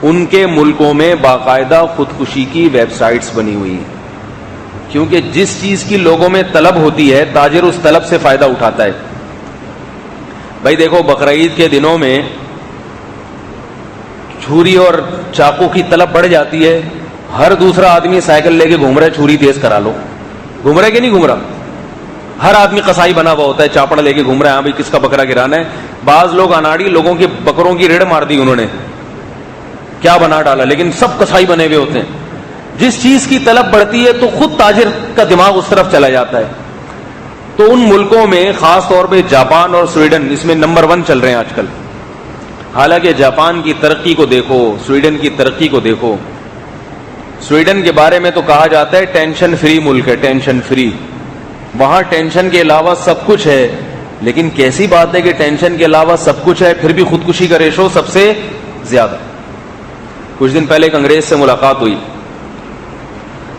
ان کے ملکوں میں باقاعدہ خودکشی کی ویب سائٹس بنی ہوئی ہیں, کیونکہ جس چیز کی لوگوں میں طلب ہوتی ہے تاجر اس طلب سے فائدہ اٹھاتا ہے. بھائی دیکھو بقرعید کے دنوں میں چھری اور چاقو کی طلب بڑھ جاتی ہے. ہر دوسرا آدمی سائیکل لے کے گھوم رہا ہے, چھری تیز کرا لو. گھوم رہا ہے کہ نہیں گھوم رہا؟ ہر آدمی قصائی بنا ہوا ہوتا ہے, چاپڑ لے کے گھوم رہا ہے. ہاں بھائی کس کا بکرا گرانا ہے. بعض لوگ اناڑی لوگوں کے بکروں کی ریڑھ مار دی انہوں نے, کیا بنا ڈالا, لیکن سب قصائی بنے ہوئے ہوتے ہیں. جس چیز کی طلب بڑھتی ہے تو خود تاجر کا دماغ اس طرف چلا جاتا ہے. تو ان ملکوں میں خاص طور پہ جاپان اور سویڈن اس میں نمبر 1 چل رہے ہیں آج کل. حالانکہ جاپان کی ترقی کو دیکھو, سویڈن کی ترقی کو دیکھو. سویڈن کے بارے میں تو کہا جاتا ہے ٹینشن فری ملک ہے, ٹینشن فری. وہاں ٹینشن کے علاوہ سب کچھ ہے. لیکن کیسی بات ہے کہ ٹینشن کے علاوہ سب کچھ ہے, پھر بھی خودکشی کا ریشو سب سے زیادہ. کچھ دن پہلے ایک انگریز سے ملاقات ہوئی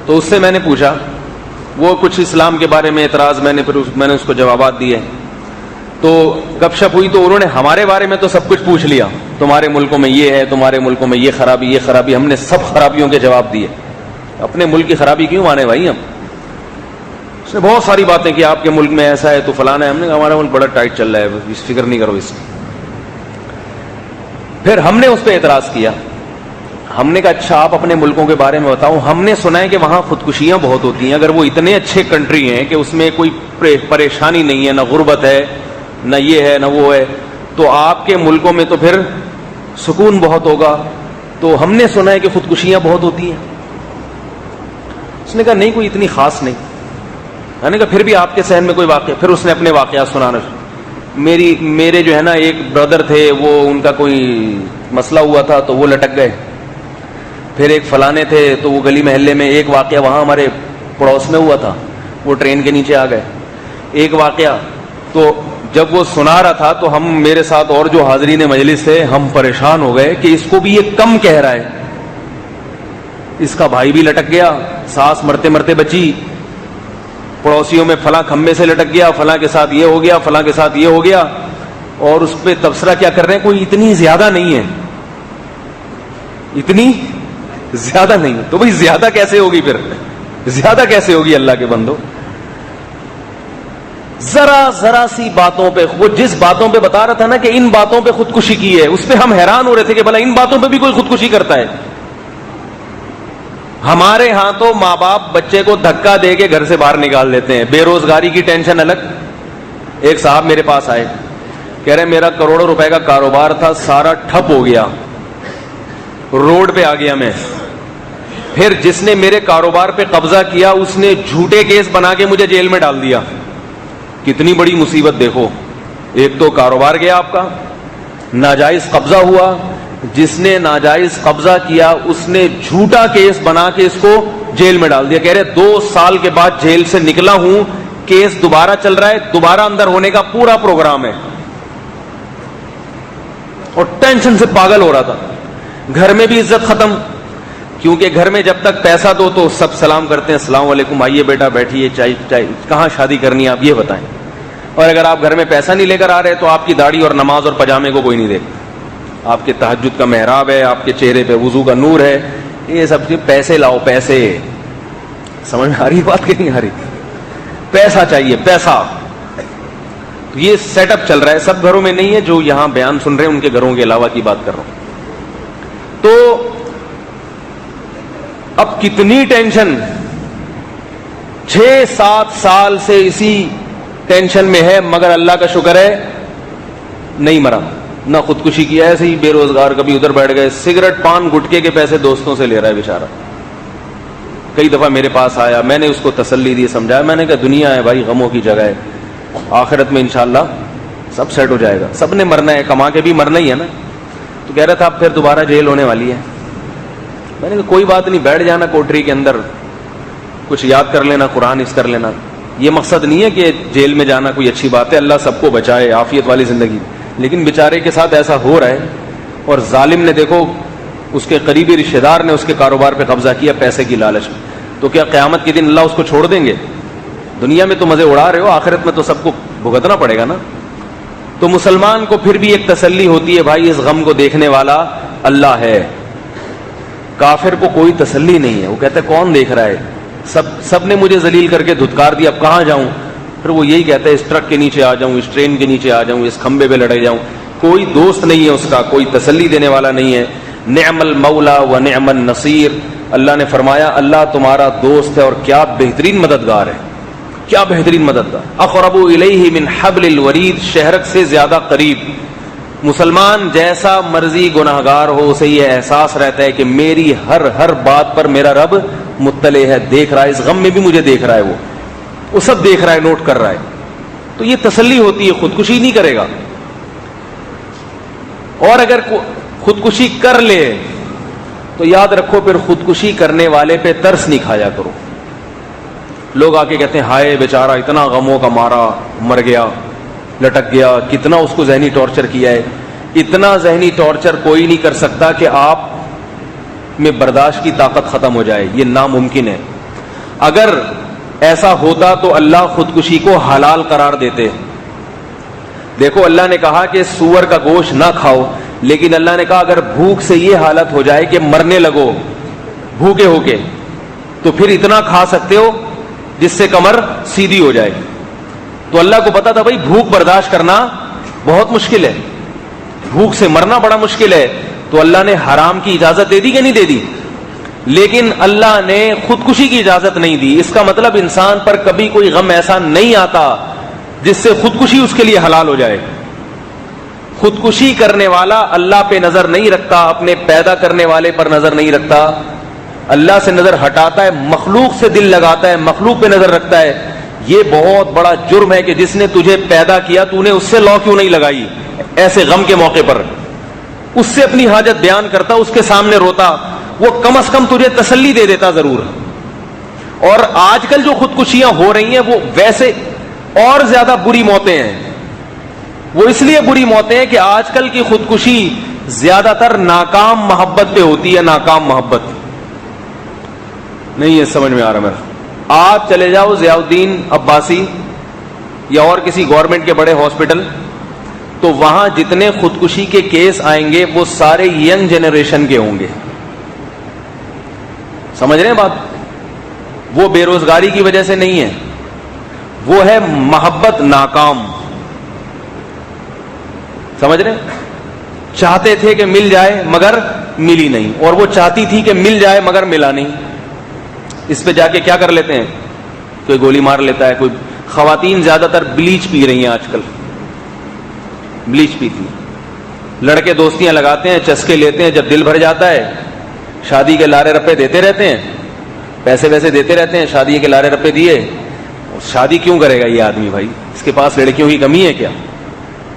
تو اس سے میں نے پوچھا, وہ کچھ اسلام کے بارے میں اعتراض, میں نے اس کو جوابات دیے. تو گپ شپ ہوئی تو انہوں نے ہمارے بارے میں تو سب کچھ پوچھ لیا, تمہارے ملکوں میں یہ ہے, تمہارے ملکوں میں یہ خرابی, یہ خرابی. ہم نے سب خرابیوں کے جواب دیے. اپنے ملک کی خرابی کیوں مانے بھائی ہم؟ اس نے بہت ساری باتیں کی, آپ کے ملک میں ایسا ہے تو فلانا ہے. ہم نے کہا ہمارا ملک بڑا ٹائٹ چل رہا ہے, اس فکر نہیں کرو اس کی. پھر ہم نے اس پہ اعتراض کیا. ہم نے کہا اچھا آپ اپنے ملکوں کے بارے میں بتاؤ. ہم نے سنا ہے کہ وہاں خودکشیاں بہت ہوتی ہیں. اگر وہ اتنے اچھے کنٹری ہیں کہ اس میں کوئی پریشانی نہیں ہے, نہ غربت ہے, نہ یہ ہے, نہ وہ ہے, تو آپ کے ملکوں میں تو پھر سکون بہت ہوگا. تو ہم نے سنا ہے کہ خودکشیاں بہت ہوتی ہیں. اس نے کہا نہیں, کوئی اتنی خاص نہیں. میں نے کہا پھر بھی آپ کے ذہن میں کوئی واقعہ. پھر اس نے اپنے واقعات سنانا. میرے جو ہے نا ایک بردر تھے, وہ ان کا کوئی مسئلہ ہوا تھا تو وہ لٹک گئے. پھر ایک فلانے تھے تو وہ گلی محلے میں ایک واقعہ وہاں ہمارے پڑوس میں ہوا تھا, وہ ٹرین کے نیچے آ گئے. ایک واقعہ تو جب وہ سنا رہا تھا تو ہم, میرے ساتھ اور جو حاضرین مجلس تھے, ہم پریشان ہو گئے کہ اس کو بھی یہ کم کہہ رہا ہے. اس کا بھائی بھی لٹک گیا, ساس مرتے مرتے بچی, پڑوسیوں میں فلاں کھمبے سے لٹک گیا, فلاں کے ساتھ یہ ہو گیا, فلاں کے ساتھ یہ ہو گیا. اور اس پہ تبصرہ کیا کر رہے ہیں, کوئی اتنی زیادہ نہیں ہے, اتنی زیادہ نہیں. تو بھئی زیادہ کیسے ہوگی, پھر زیادہ کیسے ہوگی اللہ کے بندو. ذرا سی باتوں پہ, وہ جس باتوں پہ بتا رہا تھا نا کہ ان باتوں پہ خودکشی کی ہے, اس پہ ہم حیران ہو رہے تھے کہ بھلا ان باتوں پہ بھی کوئی خودکشی کرتا ہے. ہمارے ہاں تو ماں باپ بچے کو دھکا دے کے گھر سے باہر نکال دیتے ہیں. بے روزگاری کی ٹینشن الگ. ایک صاحب میرے پاس آئے, کہہ رہے میرا کروڑوں روپے کا کاروبار تھا, سارا ٹھپ ہو گیا, روڈ پہ آ گیا میں. پھر جس نے میرے کاروبار پہ قبضہ کیا اس نے جھوٹے کیس بنا کے مجھے جیل میں ڈال دیا. کتنی بڑی مصیبت دیکھو. ایک تو کاروبار گیا آپ کا, ناجائز قبضہ ہوا, جس نے ناجائز قبضہ کیا اس نے جھوٹا کیس بنا کے اس کو جیل میں ڈال دیا. کہہ رہے 2 سال کے بعد جیل سے نکلا ہوں, کیس دوبارہ چل رہا ہے, دوبارہ اندر ہونے کا پورا پروگرام ہے, اور ٹینشن سے پاگل ہو رہا تھا. گھر میں بھی عزت ختم, کیونکہ گھر میں جب تک پیسہ دو تو سب سلام کرتے ہیں, السلام علیکم, آئیے بیٹا بیٹھیے, چائے, کہاں شادی کرنی ہے آپ یہ بتائیں. اور اگر آپ گھر میں پیسہ نہیں لے کر آ رہے تو آپ کی داڑھی اور نماز اور پجامے کو کوئی نہیں دیکھتا. آپ کے تہجد کا محراب ہے, آپ کے چہرے پہ وضو کا نور ہے, یہ سب چیز. پیسے لاؤ, پیسے. سمجھ میں آ رہی بات کہ نہیں آ رہی؟ پیسہ چاہیے, پیسہ. یہ سیٹ اپ چل رہا ہے, سب گھروں میں نہیں ہے, جو یہاں بیان سن رہے ہیں ان کے گھروں کے علاوہ کی بات کر رہا ہوں. تو اب کتنی ٹینشن, 6-7 سال سے اسی ٹینشن میں ہے, مگر اللہ کا شکر ہے نہیں مرا, نہ خودکشی کیا. ایسے ہی بے روزگار, کبھی ادھر بیٹھ گئے, سگریٹ پان گٹکے کے پیسے دوستوں سے لے رہا ہے بیچارہ. کئی دفعہ میرے پاس آیا, میں نے اس کو تسلی دی, سمجھایا, میں نے کہا دنیا ہے بھائی, غموں کی جگہ ہے, آخرت میں انشاءاللہ سب سیٹ ہو جائے گا, سب نے مرنا ہے, کما کے بھی مرنا ہی ہے نا. تو کہہ رہا تھا اب پھر دوبارہ جیل ہونے والی ہے. میں نے کہا کوئی بات نہیں, بیٹھ جانا کوٹری کے اندر, کچھ یاد کر لینا, قرآن اس کر لینا. یہ مقصد نہیں ہے کہ جیل میں جانا کوئی اچھی بات ہے, اللہ سب کو بچائے, عافیت والی زندگی. لیکن بیچارے کے ساتھ ایسا ہو رہا ہے, اور ظالم نے دیکھو اس کے قریبی رشتہ دار نے اس کے کاروبار پہ قبضہ کیا پیسے کی لالچ میں. تو کیا قیامت کے دن اللہ اس کو چھوڑ دیں گے؟ دنیا میں تو مزے اڑا رہے ہو, آخرت میں تو سب کو بھگتنا پڑے گا نا. تو مسلمان کو پھر بھی ایک تسلی ہوتی ہے, بھائی اس غم کو دیکھنے والا اللہ ہے. کافر کو کوئی تسلی نہیں ہے, وہ کہتا ہے کون دیکھ رہا ہے, سب نے مجھے ذلیل کر کے دھتکار دیا, اب کہاں جاؤں. پھر وہ یہی کہتا ہے اس ٹرک کے نیچے آ جاؤں, اس ٹرین کے نیچے آ جاؤں, اس کھمبے پہ لڑے جاؤں. کوئی دوست نہیں ہے اس کا, کوئی تسلی دینے والا نہیں ہے. نعم المولا و نعم النصیر, اللہ نے فرمایا اللہ تمہارا دوست ہے اور کیا بہترین مددگار ہے, کیا بہترین مددگار. اقرب الیہ من حبل الورید, شہرک سے زیادہ قریب. مسلمان جیسا مرضی گناہگار ہو, اسے یہ احساس رہتا ہے کہ میری ہر بات پر میرا رب مطلع ہے, دیکھ رہا ہے, اس غم میں بھی مجھے دیکھ رہا ہے, وہ سب دیکھ رہا ہے, نوٹ کر رہا ہے. تو یہ تسلی ہوتی ہے, خودکشی نہیں کرے گا. اور اگر خودکشی کر لے تو یاد رکھو پھر خودکشی کرنے والے پہ ترس نہیں کھایا کرو. لوگ آ کے کہتے ہیں ہائے بیچارہ اتنا غموں کا مارا, مر گیا, لٹک گیا, کتنا اس کو ذہنی ٹارچر کیا ہے. اتنا ذہنی ٹارچر کوئی نہیں کر سکتا کہ آپ میں برداشت کی طاقت ختم ہو جائے, یہ ناممکن ہے. اگر ایسا ہوتا تو اللہ خودکشی کو حلال قرار دیتے. دیکھو اللہ نے کہا کہ سور کا گوشت نہ کھاؤ, لیکن اللہ نے کہا اگر بھوک سے یہ حالت ہو جائے کہ مرنے لگو بھوکے ہو کے, تو پھر اتنا کھا سکتے ہو جس سے کمر سیدھی ہو جائے. تو اللہ کو پتا تھا بھائی بھوک برداشت کرنا بہت مشکل ہے, بھوک سے مرنا بڑا مشکل ہے. تو اللہ نے حرام کی اجازت دے دی کہ نہیں دے دی, لیکن اللہ نے خودکشی کی اجازت نہیں دی. اس کا مطلب انسان پر کبھی کوئی غم ایسا نہیں آتا جس سے خودکشی اس کے لیے حلال ہو جائے. خودکشی کرنے والا اللہ پہ نظر نہیں رکھتا, اپنے پیدا کرنے والے پر نظر نہیں رکھتا, اللہ سے نظر ہٹاتا ہے, مخلوق سے دل لگاتا ہے, مخلوق پہ نظر رکھتا ہے. یہ بہت بڑا جرم ہے کہ جس نے تجھے پیدا کیا تو نے اس سے لو کیوں نہیں لگائی. ایسے غم کے موقع پر اس سے اپنی حاجت بیان کرتا, اس کے سامنے روتا, وہ کم از کم تجھے تسلی دے دیتا ضرور. اور آج کل جو خودکشیاں ہو رہی ہیں وہ ویسے اور زیادہ بری موتیں ہیں. وہ اس لیے بری موتیں ہیں کہ آج کل کی خودکشی زیادہ تر ناکام محبت پہ ہوتی ہے. ناکام محبت نہیں ہے, سمجھ میں آ رہا میرا. آپ چلے جاؤ ضیاء الدین عباسی یا اور کسی گورنمنٹ کے بڑے ہاسپٹل, تو وہاں جتنے خودکشی کے کیس آئیں گے وہ سارے ینگ جنریشن کے ہوں گے. سمجھ رہے ہیں بات؟ وہ بے روزگاری کی وجہ سے نہیں ہے, وہ ہے محبت ناکام. سمجھ رہے؟ چاہتے تھے کہ مل جائے مگر ملی نہیں, اور وہ چاہتی تھی کہ مل جائے مگر ملا نہیں. اس پہ جا کے کیا کر لیتے ہیں, کوئی گولی مار لیتا ہے, کوئی. خواتین زیادہ تر بلیچ پی رہی ہیں آج کل, بلیچ پیتی. لڑکے دوستیاں لگاتے ہیں, چسکے لیتے ہیں, جب دل بھر جاتا ہے شادی کے لارے رپے دیتے رہتے ہیں, پیسے ویسے دیتے رہتے ہیں, شادی کے لارے رپے دیے. شادی کیوں کرے گا یہ آدمی بھائی؟ اس کے پاس لڑکیوں کی کمی ہے کیا؟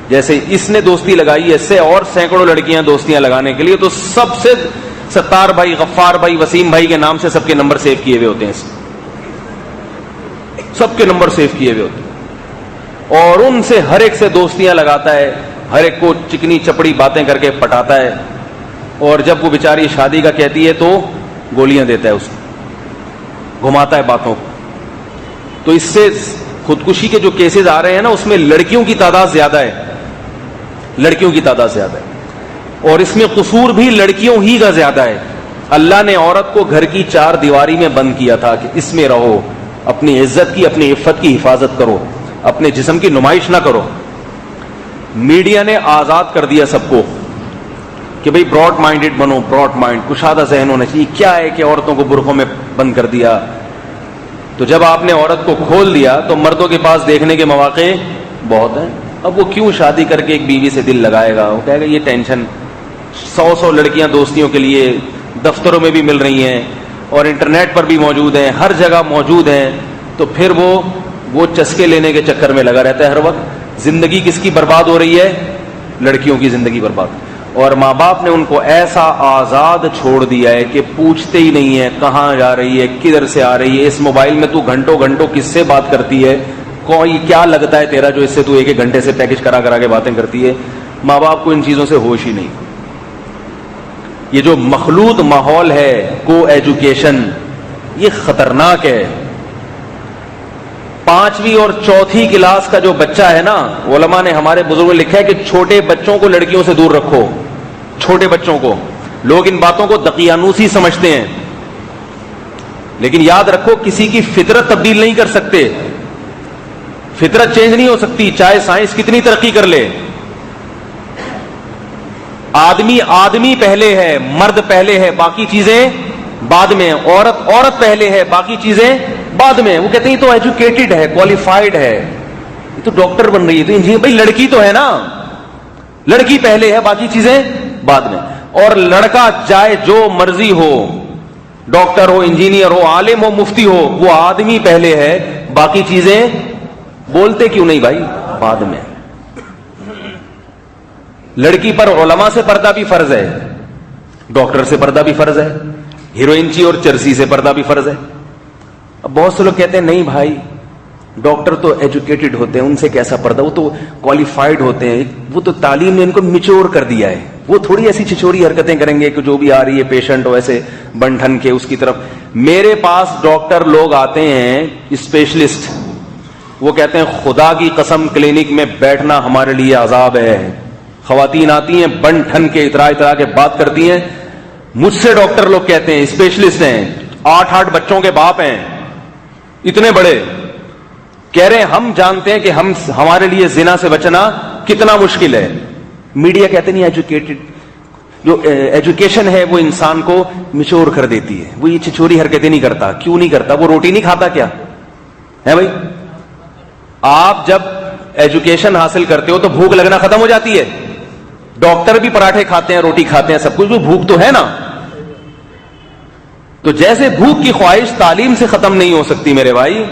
جیسے اس نے دوستی لگائی ہے, اس سے اور سینکڑوں لڑکیاں دوستیاں لگانے کے لیے, تو سب سے ستار بھائی, غفار بھائی, وسیم بھائی کے نام سے سب کے نمبر سیو کیے ہوئے ہوتے ہیں. سب کے نمبر سیو کیے ہوئے ہوتے ہیں، اور ان سے ہر ایک سے دوستیاں لگاتا ہے، ہر ایک کو چکنی چپڑی باتیں کر کے پٹاتا ہے، اور جب وہ بیچاری شادی کا کہتی ہے تو گولیاں دیتا ہے، اس کو گھماتا ہے باتوں کو. تو اس سے خودکشی کے جو کیسز آ رہے ہیں نا، اس میں لڑکیوں کی تعداد زیادہ ہے، لڑکیوں کی تعداد زیادہ ہے، اور اس میں قصور بھی لڑکیوں ہی کا زیادہ ہے. اللہ نے عورت کو گھر کی 4 دیواری میں بند کیا تھا کہ اس میں رہو، اپنی عزت کی، اپنی عفت کی حفاظت کرو، اپنے جسم کی نمائش نہ کرو. میڈیا نے آزاد کر دیا سب کو کہ بھئی براڈ مائنڈڈ بنو، براڈ مائنڈ، کشادہ ذہن ہونا چاہیے. کیا ہے کہ عورتوں کو برقعوں میں بند کر دیا. تو جب آپ نے عورت کو کھول دیا تو مردوں کے پاس دیکھنے کے مواقع بہت ہیں. اب وہ کیوں شادی کر کے ایک بیوی سے دل لگائے گا؟ وہ کہے گا یہ ٹینشن، 100 لڑکیاں دوستیوں کے لیے دفتروں میں بھی مل رہی ہیں، اور انٹرنیٹ پر بھی موجود ہیں، ہر جگہ موجود ہیں. تو پھر وہ چسکے لینے کے چکر میں لگا رہتا ہے ہر وقت. زندگی کس کی برباد ہو رہی ہے؟ لڑکیوں کی زندگی برباد. اور ماں باپ نے ان کو ایسا آزاد چھوڑ دیا ہے کہ پوچھتے ہی نہیں ہے کہاں جا رہی ہے، کدھر سے آ رہی ہے، اس موبائل میں تو گھنٹوں گھنٹوں کس سے بات کرتی ہے، کوئی کیا لگتا ہے تیرا جو اس سے تو 1 گھنٹے سے پیکج کرا کرا کے باتیں کرتی ہے. ماں باپ کو ان چیزوں سے ہوش ہی نہیں. یہ جو مخلوط ماحول ہے، کو ایجوکیشن، یہ خطرناک ہے. 5ویں اور 4تھی کلاس کا جو بچہ ہے نا، علماء نے، ہمارے بزرگوں نے لکھا ہے کہ چھوٹے بچوں کو لڑکیوں سے دور رکھو. چھوٹے بچوں کو، لوگ ان باتوں کو دقیانوسی سمجھتے ہیں، لیکن یاد رکھو کسی کی فطرت تبدیل نہیں کر سکتے. فطرت چینج نہیں ہو سکتی چاہے سائنس کتنی ترقی کر لے. آدمی پہلے ہے، مرد پہلے ہے، باقی چیزیں بعد میں. عورت پہلے ہے، باقی چیزیں بعد میں. وہ کہتے ہیں یہ تو ایجوکیٹڈ ہے، کوالیفائڈ ہے، یہ تو ڈاکٹر بن رہی ہے، تو انجینئر. بھائی لڑکی تو ہے نا، لڑکی پہلے ہے، باقی چیزیں بعد میں. اور لڑکا چاہے جو مرضی ہو، ڈاکٹر ہو، انجینئر ہو، عالم ہو، مفتی ہو، وہ آدمی پہلے ہے، باقی چیزیں بولتے کیوں نہیں بھائی بعد میں. لڑکی پر علماء سے پردہ بھی فرض ہے، ڈاکٹر سے پردہ بھی فرض ہے، ہیروئنچی اور چرسی سے پردہ بھی فرض ہے. اب بہت سے لوگ کہتے ہیں نہیں بھائی ڈاکٹر تو ایجوکیٹڈ ہوتے ہیں، ان سے کیسا پردہ، وہ تو کوالیفائڈ ہوتے ہیں، وہ تو تعلیم نے ان کو میچور کر دیا ہے، وہ تھوڑی ایسی چھچوری حرکتیں کریں گے کہ جو بھی آ رہی ہے پیشنٹ ہو ایسے بن ٹھن کے اس کی طرف. میرے پاس ڈاکٹر لوگ آتے ہیں اسپیشلسٹ، وہ کہتے ہیں خدا کی قسم کلینک میں بیٹھنا ہمارے لیے عذاب ہے. خواتین آتی ہیں بن ٹھن کے اترا کے بات کرتی ہیں. مجھ سے ڈاکٹر لوگ کہتے ہیں، اسپیشلسٹ ہیں، 8 بچوں کے باپ ہیں، اتنے بڑے، کہہ رہے ہیں ہم جانتے ہیں کہ ہمارے لیے زنا سے بچنا کتنا مشکل ہے. میڈیا کہتے نہیں ایجوکیٹڈ، جو ایجوکیشن ہے وہ انسان کو میچور کر دیتی ہے، وہ یہ چھچوری حرکتیں نہیں کرتا. کیوں نہیں کرتا؟ وہ روٹی نہیں کھاتا کیا ہے بھائی؟ آپ جب ایجوکیشن حاصل کرتے ہو تو بھوک لگنا ختم ہو جاتی ہے. ڈاکٹر بھی پراٹھے کھاتے ہیں، روٹی کھاتے ہیں، سب کچھ، وہ بھوک تو ہے نا. تو جیسے بھوک کی خواہش تعلیم سے ختم نہیں ہو سکتی میرے بھائی،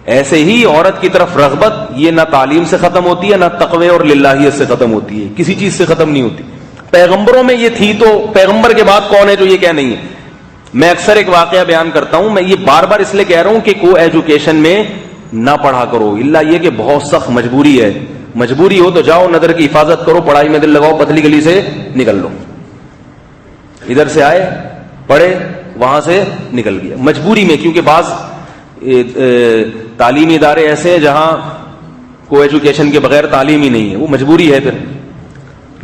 ایسے ہی عورت کی طرف رغبت یہ نہ تعلیم سے ختم ہوتی ہے، نہ تقوی اور للہیت سے ختم ہوتی ہے، کسی چیز سے ختم نہیں ہوتی. پیغمبروں میں یہ تھی تو پیغمبر کے بعد کون ہے جو یہ کہہ نہیں ہے؟ میں اکثر ایک واقعہ بیان کرتا ہوں، میں یہ بار بار اس لیے کہہ رہا ہوں کہ کو ایجوکیشن میں نہ پڑھا کرو، الا یہ کہ بہت سخت مجبوری ہے. مجبوری ہو تو جاؤ، نظر کی حفاظت کرو، پڑھائی میں دل لگاؤ، پتلی گلی سے نکل لو. ادھر سے آئے پڑھے، وہاں سے نکل گیا مجبوری میں. کیونکہ بعض تعلیمی ادارے ایسے ہیں جہاں کو ایجوکیشن کے بغیر تعلیم ہی نہیں ہے، وہ مجبوری ہے. پھر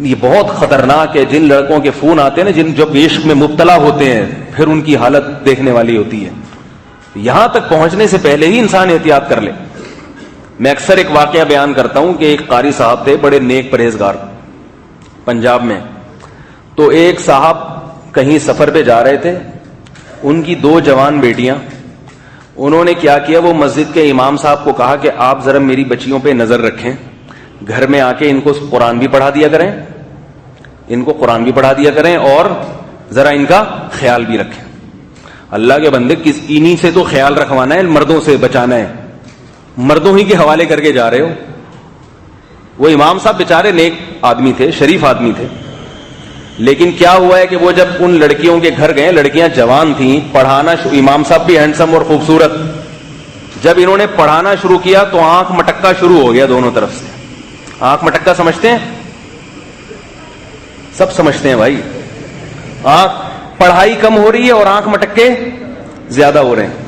یہ بہت خطرناک ہے. جن لڑکوں کے فون آتے ہیں نا، جن جب عشق میں مبتلا ہوتے ہیں، پھر ان کی حالت دیکھنے والی ہوتی ہے. یہاں تک پہنچنے سے پہلے ہی انسان احتیاط کر لے. میں اکثر ایک واقعہ بیان کرتا ہوں کہ ایک قاری صاحب تھے، بڑے نیک پرہیزگار، پنجاب میں. تو ایک صاحب کہیں سفر پہ جا رہے تھے، ان کی 2 جوان بیٹیاں. انہوں نے کیا کیا، وہ مسجد کے امام صاحب کو کہا کہ آپ ذرا میری بچیوں پہ نظر رکھیں، گھر میں آ کے ان کو قرآن بھی پڑھا دیا کریں، ان کو قرآن بھی پڑھا دیا کریں، اور ذرا ان کا خیال بھی رکھیں. اللہ کے بندے، انہی سے تو خیال رکھوانا ہے، مردوں سے بچانا ہے، مردوں ہی کے حوالے کر کے جا رہے ہو. وہ امام صاحب بیچارے نیک آدمی تھے، شریف آدمی تھے. لیکن کیا ہوا ہے کہ وہ جب ان لڑکیوں کے گھر گئے، لڑکیاں جوان تھیں، پڑھانا، امام صاحب بھی ہینڈسم اور خوبصورت، جب انہوں نے پڑھانا شروع کیا تو آنکھ مٹکا شروع ہو گیا دونوں طرف سے. آنکھ مٹکا سمجھتے ہیں؟ سب سمجھتے ہیں بھائی. آنکھ پڑھائی کم ہو رہی ہے اور آنکھ مٹکے زیادہ ہو رہے ہیں.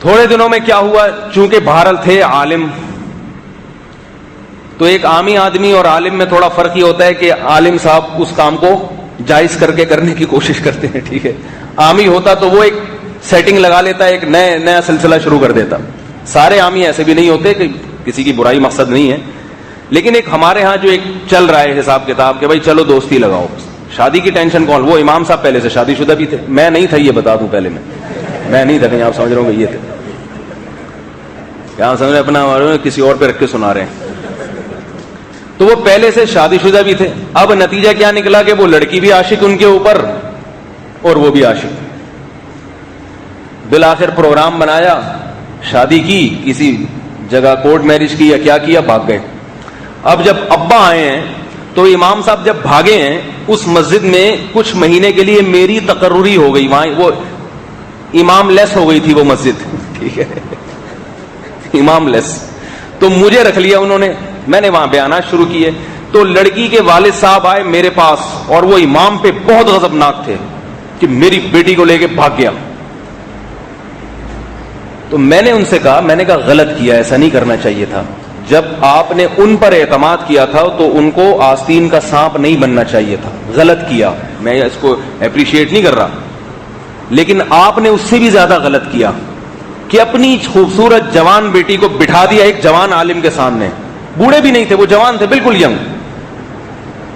تھوڑے دنوں میں کیا ہوا, چونکہ بہرحال تھے عالم, تو ایک عامی آدمی اور عالم میں تھوڑا فرق یہ ہوتا ہے کہ عالم صاحب اس کام کو جائز کر کے کرنے کی کوشش کرتے ہیں, ٹھیک ہے. عامی ہوتا تو وہ ایک سیٹنگ لگا لیتا, ایک نیا سلسلہ شروع کر دیتا. سارے عامی ایسے بھی نہیں ہوتے, کہ کسی کی برائی مقصد نہیں ہے, لیکن ایک ہمارے ہاں جو ایک چل رہا ہے حساب کتاب کہ بھائی چلو دوستی لگاؤ. شادی کی ٹینشن کون؟ وہ امام صاحب پہلے سے شادی شدہ بھی تھے, میں نہیں تھا, یہ بتا دوں پہلے میں نہیں تھا, کہیں آپ سمجھ رہے ہوں کہ یہ تھے, کیا سمجھ رہے اپنا کسی اور پہ رکھ کے سنا رہے ہیں. تو وہ پہلے سے شادی شدہ بھی تھے. اب نتیجہ کیا نکلا کہ وہ لڑکی بھی عاشق ان کے اوپر اور وہ بھی عاشق. بالآخر پروگرام بنایا, شادی کی, کسی جگہ کورٹ میرج کی یا کیا کیا, بھاگ گئے. اب جب ابا آئے ہیں تو امام صاحب جب بھاگے ہیں, اس مسجد میں کچھ مہینے کے لیے میری تقرری ہو گئی, وہاں وہ امام لیس ہو گئی تھی وہ مسجد, ٹھیک ہے, امام لیس. تو مجھے رکھ لیا انہوں نے, میں نے وہاں بیانات شروع کیے. تو لڑکی کے والد صاحب آئے میرے پاس اور وہ امام پہ بہت غضبناک تھے کہ میری بیٹی کو لے کے بھاگ گیا. تو میں نے ان سے کہا, میں نے کہا غلط کیا, ایسا نہیں کرنا چاہیے تھا. جب آپ نے ان پر اعتماد کیا تھا تو ان کو آستین کا سانپ نہیں بننا چاہیے تھا, غلط کیا, میں اس کو اپریشیٹ نہیں کر رہا, لیکن آپ نے اس سے بھی زیادہ غلط کیا کہ اپنی خوبصورت جوان بیٹی کو بٹھا دیا ایک جوان عالم کے سامنے. بوڑھے بھی نہیں تھے, وہ جوان تھے, بالکل ینگ,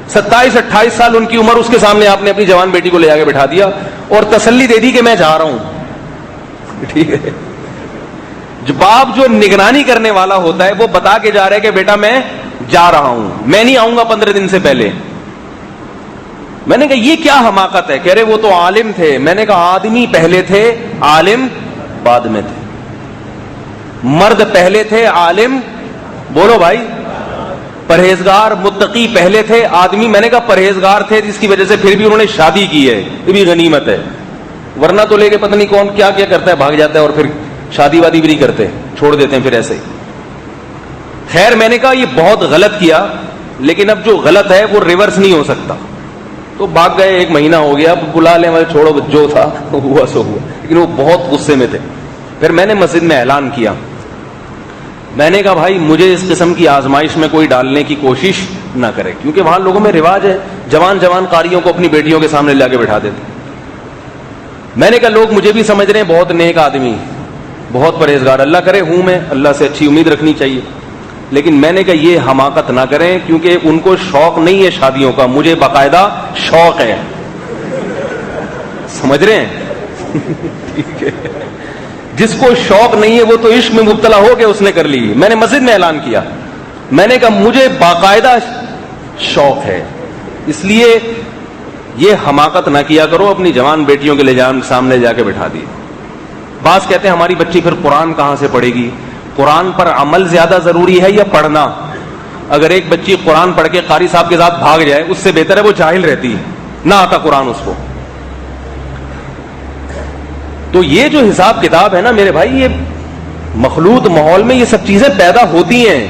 27-28 سال ان کی عمر. اس کے سامنے آپ نے اپنی جوان بیٹی کو لے جا کے بٹھا دیا اور تسلی دے دی کہ میں جا رہا ہوں, ٹھیک ہے. باپ جو نگرانی کرنے والا ہوتا ہے وہ بتا کے جا رہا ہے کہ بیٹا میں جا رہا ہوں, میں نہیں آؤں گا 15 دن سے پہلے. میں نے کہا یہ کیا حماقت ہے؟ کہہ رہے وہ تو عالم تھے. میں نے کہا آدمی پہلے تھے, عالم بعد میں تھے. مرد پہلے تھے, عالم, بولو بھائی, پرہیزگار متقی پہلے تھے, آدمی. میں نے کہا پرہیزگار تھے جس کی وجہ سے پھر بھی انہوں نے شادی کی ہے, یہ بھی غنیمت ہے, ورنہ تو لے کے پتہ نہیں کون کیا کیا کرتا ہے, بھاگ جاتا ہے اور پھر شادی وادی بھی نہیں کرتے, چھوڑ دیتے ہیں پھر ایسے ہی. خیر میں نے کہا یہ بہت غلط کیا, لیکن اب جو غلط ہے وہ ریورس نہیں ہو سکتا. تو بھاگ گئے, 1 مہینہ ہو گیا, اب بلا لیں, چھوڑو, جو تھا ہوا سو ہوا. لیکن وہ بہت غصے میں تھے. پھر میں نے مسجد میں اعلان کیا, میں نے کہا بھائی مجھے اس قسم کی آزمائش میں کوئی ڈالنے کی کوشش نہ کرے, کیونکہ وہاں لوگوں میں رواج ہے جوان قاریوں کو اپنی بیٹیوں کے سامنے لا کے بٹھا دیتے. میں نے کہا لوگ مجھے بھی سمجھ رہے ہیں بہت نیک آدمی, بہت پرہیزگار, اللہ کرے ہوں میں, اللہ سے اچھی امید رکھنی چاہیے, لیکن میں نے کہا یہ حماقت نہ کریں, کیونکہ ان کو شوق نہیں ہے شادیوں کا, مجھے باقاعدہ شوق ہے, سمجھ رہے ہیں, ٹھیک ہے. جس کو شوق نہیں ہے وہ تو عشق میں مبتلا ہو کے اس نے کر لی. میں نے مسجد میں اعلان کیا, میں نے کہا مجھے باقاعدہ شوق ہے, اس لیے یہ حماقت نہ کیا کرو, اپنی جوان بیٹیوں کے سامنے جا کے بٹھا دی. بعض کہتے ہیں ہماری بچی پھر قرآن کہاں سے پڑھے گی؟ قرآن پر عمل زیادہ ضروری ہے یا پڑھنا؟ اگر ایک بچی قرآن پڑھ کے قاری صاحب کے ساتھ بھاگ جائے اس سے بہتر ہے وہ جاہل رہتی ہے, نہ آتا قرآن اس کو. تو یہ جو حساب کتاب ہے نا میرے بھائی, یہ مخلوط ماحول میں یہ سب چیزیں پیدا ہوتی ہیں.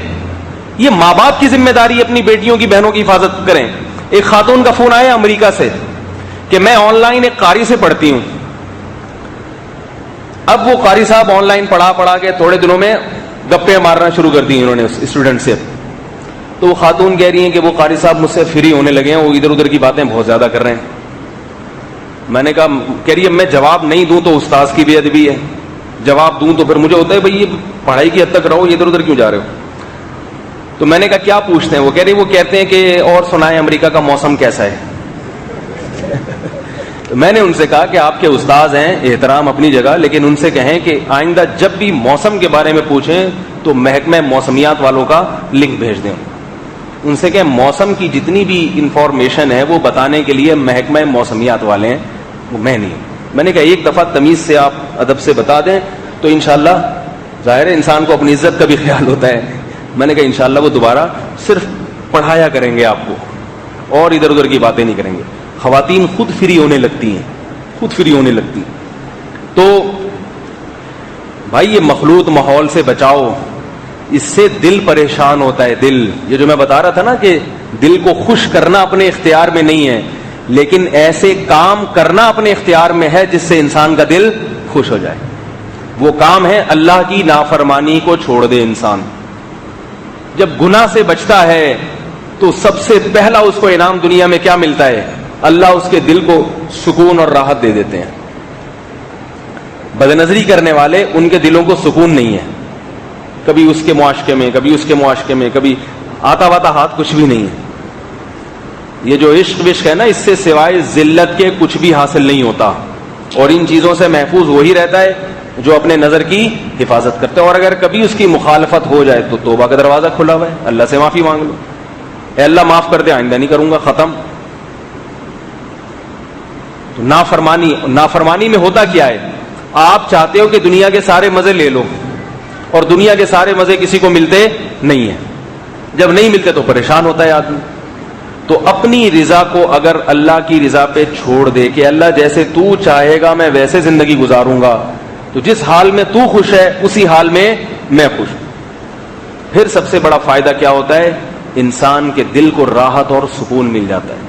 یہ ماں باپ کی ذمہ داری اپنی بیٹیوں کی, بہنوں کی حفاظت کریں. ایک خاتون کا فون آیا امریکہ سے کہ میں آن لائن ایک قاری سے پڑھتی ہوں. اب وہ قاری صاحب آن لائن پڑھا کے تھوڑے دنوں میں گپے مارنا شروع کر دی انہوں نے اسٹوڈنٹ سے. تو وہ خاتون کہہ رہی ہیں کہ وہ قاری صاحب مجھ سے فری ہونے لگے ہیں, وہ ادھر ادھر کی باتیں بہت زیادہ کر رہے ہیں. میں نے کہا, کہہ رہی ہے میں جواب نہیں دوں تو استاذ کی بے ادبی ہے, جواب دوں تو پھر مجھے ہوتا ہے بھائی یہ پڑھائی کی حد تک رہو, ادھر ادھر کیوں جا رہے ہو. تو میں نے کہا کیا پوچھتے ہیں؟ وہ کہہ رہی وہ کہتے ہیں کہ اور سنائیں امریکہ کا موسم کیسا ہے. تو میں نے ان سے کہا کہ آپ کے استاذ ہیں, احترام اپنی جگہ, لیکن ان سے کہیں کہ آئندہ جب بھی موسم کے بارے میں پوچھیں تو محکمہ موسمیات والوں کا لنک بھیج دیں. ان سے کہ موسم کی جتنی بھی انفارمیشن ہے وہ بتانے کے لیے محکمہ موسمیات والے ہیں, میں نہیں. میں نے کہا ایک دفعہ تمیز سے آپ ادب سے بتا دیں تو انشاءاللہ, ظاہر ہے انسان کو اپنی عزت کا بھی خیال ہوتا ہے. میں نے کہا انشاءاللہ وہ دوبارہ صرف پڑھایا کریں گے آپ کو, اور ادھر ادھر کی باتیں نہیں کریں گے. خواتین خود فری ہونے لگتی ہیں, خود فری ہونے لگتی ہیں. تو بھائی یہ مخلوط ماحول سے بچاؤ، اس سے دل پریشان ہوتا ہے. دل، یہ جو میں بتا رہا تھا نا کہ دل کو خوش کرنا اپنے اختیار میں نہیں ہے، لیکن ایسے کام کرنا اپنے اختیار میں ہے جس سے انسان کا دل خوش ہو جائے. وہ کام ہے اللہ کی نافرمانی کو چھوڑ دے انسان. جب گناہ سے بچتا ہے تو سب سے پہلا اس کو انعام دنیا میں کیا ملتا ہے؟ اللہ اس کے دل کو سکون اور راحت دے دیتے ہیں. بد نظری کرنے والے، ان کے دلوں کو سکون نہیں ہے، کبھی اس کے معاشقے میں، کبھی اس کے معاشقے میں، کبھی آتا واتا ہاتھ کچھ بھی نہیں ہے. یہ جو عشق وشق ہے نا، اس سے سوائے ذلت کے کچھ بھی حاصل نہیں ہوتا، اور ان چیزوں سے محفوظ وہی رہتا ہے جو اپنے نظر کی حفاظت کرتا ہے. اور اگر کبھی اس کی مخالفت ہو جائے تو توبہ کا دروازہ کھلا ہوا ہے، اللہ سے معافی مانگ لو، اے اللہ معاف کر دے، آئندہ نہیں کروں گا، ختم. تو نافرمانی میں ہوتا کیا ہے؟ آپ چاہتے ہو کہ دنیا کے سارے مزے لے لو، اور دنیا کے سارے مزے کسی کو ملتے نہیں ہیں. جب نہیں ملتے تو پریشان ہوتا ہے آدمی. تو اپنی رضا کو اگر اللہ کی رضا پہ چھوڑ دے کہ اللہ جیسے تو چاہے گا میں ویسے زندگی گزاروں گا، تو جس حال میں تو خوش ہے اسی حال میں میں خوش ہوں. پھر سب سے بڑا فائدہ کیا ہوتا ہے؟ انسان کے دل کو راحت اور سکون مل جاتا ہے.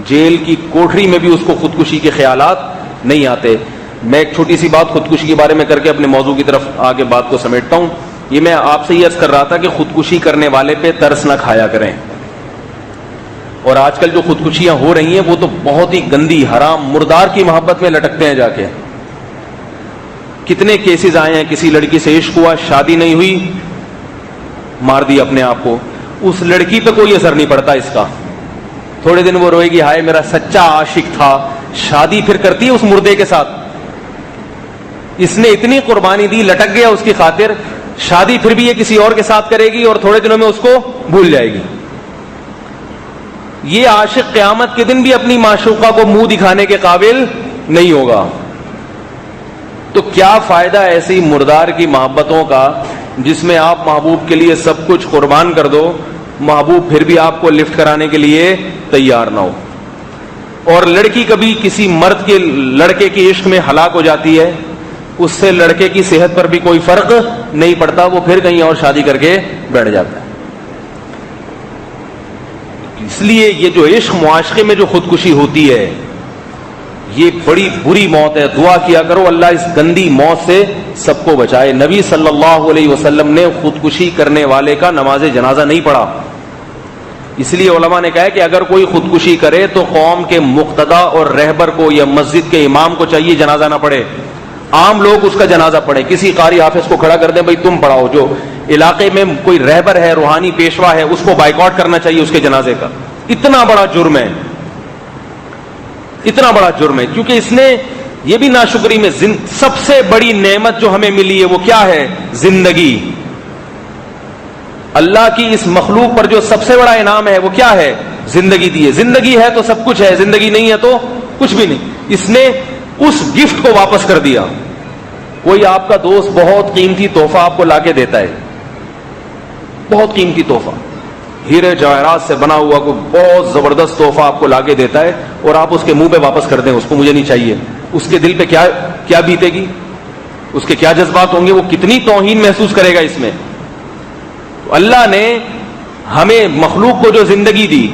جیل کی کوٹری میں بھی اس کو خودکشی کے خیالات نہیں آتے. میں ایک چھوٹی سی بات خودکشی کے بارے میں کر کے اپنے موضوع کی طرف آگے بات کو سمیٹتا ہوں. یہ میں آپ سے یہ عرض کر رہا تھا کہ خودکشی کرنے والے پہ ترس نہ کھایا کریں. اور آج کل جو خودکشیاں ہو رہی ہیں وہ تو بہت ہی گندی، حرام، مردار کی محبت میں لٹکتے ہیں جا کے. کتنے کیسز آئے ہیں، کسی لڑکی سے عشق ہوا، شادی نہیں ہوئی، مار دیا اپنے آپ کو. اس لڑکی پہ کوئی اثر نہیں پڑتا اس کا. تھوڑے دن وہ روئے گی، ہائے میرا سچا عاشق تھا. شادی پھر کرتی ہے اس مردے کے ساتھ. اس نے اتنی قربانی دی، لٹک گیا اس کی خاطر، شادی پھر بھی یہ کسی اور کے ساتھ کرے گی اور تھوڑے دنوں میں اس کو بھول جائے گی. یہ عاشق قیامت کے دن بھی اپنی معشوقہ کو منہ دکھانے کے قابل نہیں ہوگا. تو کیا فائدہ ایسی مردار کی محبتوں کا جس میں آپ محبوب کے لیے سب کچھ قربان کر دو، محبوب پھر بھی آپ کو لفٹ کرانے کے لیے تیار نہ ہو. اور لڑکی کبھی کسی مرد کے لڑکے کی عشق میں ہلاک ہو جاتی ہے، اس سے لڑکے کی صحت پر بھی کوئی فرق نہیں پڑتا، وہ پھر کہیں اور شادی کر کے بیٹھ جاتا ہے. اس لیے یہ جو عشق معاشقے میں جو خودکشی ہوتی ہے یہ بڑی بری موت ہے. دعا کیا کرو اللہ اس گندی موت سے سب کو بچائے. نبی صلی اللہ علیہ وسلم نے خودکشی کرنے والے کا نماز جنازہ نہیں پڑھا. اس لیے علماء نے کہا ہے کہ اگر کوئی خودکشی کرے تو قوم کے مقتدا اور رہبر کو یا مسجد کے امام کو چاہیے جنازہ نہ پڑھے، عام لوگ اس کا جنازہ پڑھیں. کسی قاری حافظ کو کھڑا کر دیں، بھائی تم پڑھاؤ. جو علاقے میں کوئی رہبر ہے، روحانی پیشوا ہے، اس کو بائیکاٹ کرنا چاہیے اس کے جنازے کا. اتنا بڑا جرم ہے، اتنا بڑا جرم ہے. کیونکہ اس نے یہ بھی ناشکری میں سب سے بڑی نعمت جو ہمیں ملی ہے وہ کیا ہے؟ زندگی. اللہ کی اس مخلوق پر جو سب سے بڑا انعام ہے وہ کیا ہے؟ زندگی دی ہے. زندگی ہے تو سب کچھ ہے، زندگی نہیں ہے تو کچھ بھی نہیں. اس نے اس گفٹ کو واپس کر دیا. کوئی آپ کا دوست بہت قیمتی تحفہ آپ کو لا کے دیتا ہے، بہت قیمتی تحفہ، ہیرے جواہرات سے بنا ہوا کوئی بہت زبردست تحفہ آپ کو لا کے دیتا ہے، اور آپ اس کے منہ پہ واپس کر دیں اس کو مجھے نہیں چاہیے. اس کے دل پہ کیا بیتے گی؟ اس کے کیا جذبات ہوں گے؟ وہ کتنی توہین محسوس کرے گا اس میں. تو اللہ نے ہمیں مخلوق کو جو زندگی دی،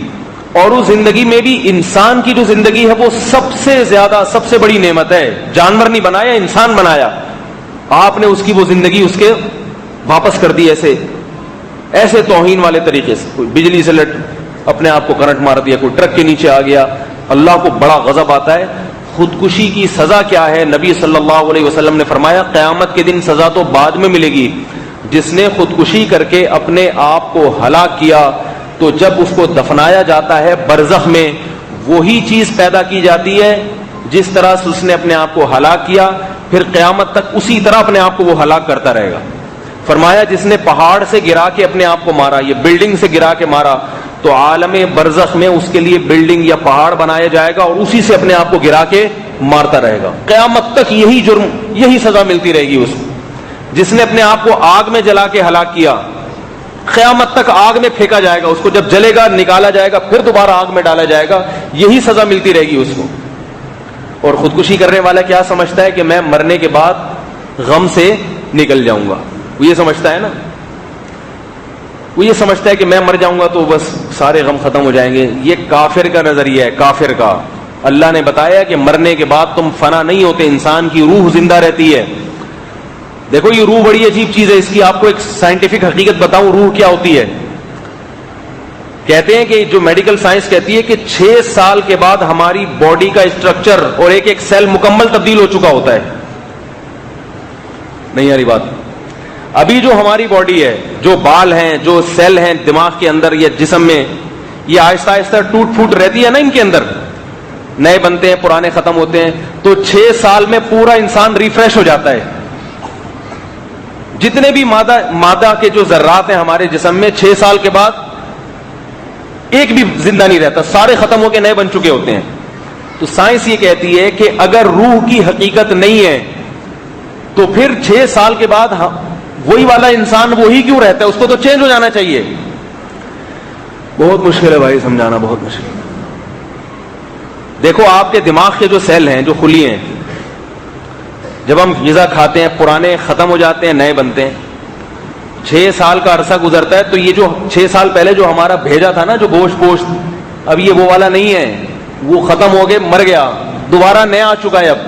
اور اس زندگی میں بھی انسان کی جو زندگی ہے وہ سب سے زیادہ، سب سے بڑی نعمت ہے. جانور نہیں بنایا، انسان بنایا. آپ نے اس کی وہ زندگی اس کے واپس کر دی ایسے توہین والے طریقے سے. کوئی بجلی سے اپنے آپ کو کرنٹ مار دیا، کوئی ٹرک کے نیچے آ گیا. اللہ کو بڑا غضب آتا ہے. خودکشی کی سزا کیا ہے؟ نبی صلی اللہ علیہ وسلم نے فرمایا قیامت کے دن سزا تو بعد میں ملے گی. جس نے خودکشی کر کے اپنے آپ کو ہلاک کیا تو جب اس کو دفنایا جاتا ہے برزخ میں، وہی چیز پیدا کی جاتی ہے جس طرح سے اس نے اپنے آپ کو ہلاک کیا، پھر قیامت تک اسی طرح اپنے آپ کو وہ ہلاک کرتا رہے گا. فرمایا جس نے پہاڑ سے گرا کے اپنے آپ کو مارا، یہ بلڈنگ سے گرا کے مارا، تو عالم برزخ میں اس کے لیے بلڈنگ یا پہاڑ بنایا جائے گا اور اسی سے اپنے آپ کو گرا کے مارتا رہے گا. قیامت تک یہی جرم، یہی سزا ملتی رہے گی اس کو. جس نے اپنے آپ کو آگ میں جلا کے ہلاک کیا، قیامت تک آگ میں پھینکا جائے گا. اس کو جب جلے گا نکالا جائے گا، پھر دوبارہ آگ میں ڈالا جائے گا. یہی سزا ملتی رہے گی اس کو. اور خودکشی کرنے والا کیا سمجھتا ہے کہ میں مرنے کے بعد غم سے نکل جاؤں گا. وہ یہ سمجھتا ہے نا, وہ یہ سمجھتا ہے کہ میں مر جاؤں گا تو بس سارے غم ختم ہو جائیں گے. یہ کافر کا نظریہ ہے, کافر کا. اللہ نے بتایا کہ مرنے کے بعد تم فنا نہیں ہوتے, انسان کی روح زندہ رہتی ہے. دیکھو یہ روح بڑی عجیب چیز ہے, اس کی آپ کو ایک سائنٹیفک حقیقت بتاؤں روح کیا ہوتی ہے. کہتے ہیں کہ جو میڈیکل سائنس کہتی ہے کہ 6 سال کے بعد ہماری باڈی کا اسٹرکچر اور ایک ایک سیل مکمل تبدیل ہو چکا ہوتا ہے. نہیں آ رہی بات؟ ابھی جو ہماری باڈی ہے, جو بال ہیں, جو سیل ہیں دماغ کے اندر یا جسم میں, یہ آہستہ آہستہ ٹوٹ پھوٹ رہتی ہے نا ان کے اندر, نئے بنتے ہیں, پرانے ختم ہوتے ہیں. تو 6 سال میں پورا انسان ریفریش ہو جاتا ہے. جتنے بھی مادہ کے جو ذرات ہیں ہمارے جسم میں 6 سال کے بعد ایک بھی زندہ نہیں رہتا, سارے ختم ہو کے نئے بن چکے ہوتے ہیں. تو سائنس یہ کہتی ہے کہ اگر روح کی حقیقت نہیں ہے تو پھر 6 سال کے بعد وہی والا انسان وہی کیوں رہتا ہے, اس کو تو چینج ہو جانا چاہیے. بہت مشکل ہے بھائی سمجھانا, بہت مشکل. دیکھو آپ کے دماغ کے جو سیل ہیں, جو خلی ہیں, جب ہم غذا کھاتے ہیں پرانے ختم ہو جاتے ہیں, نئے بنتے ہیں. 6 سال کا عرصہ گزرتا ہے تو یہ جو 6 سال پہلے جو ہمارا بھیجا تھا نا, جو گوشت, اب یہ وہ والا نہیں ہے, وہ ختم ہو گئے, مر گیا, دوبارہ نیا آ چکا ہے اب.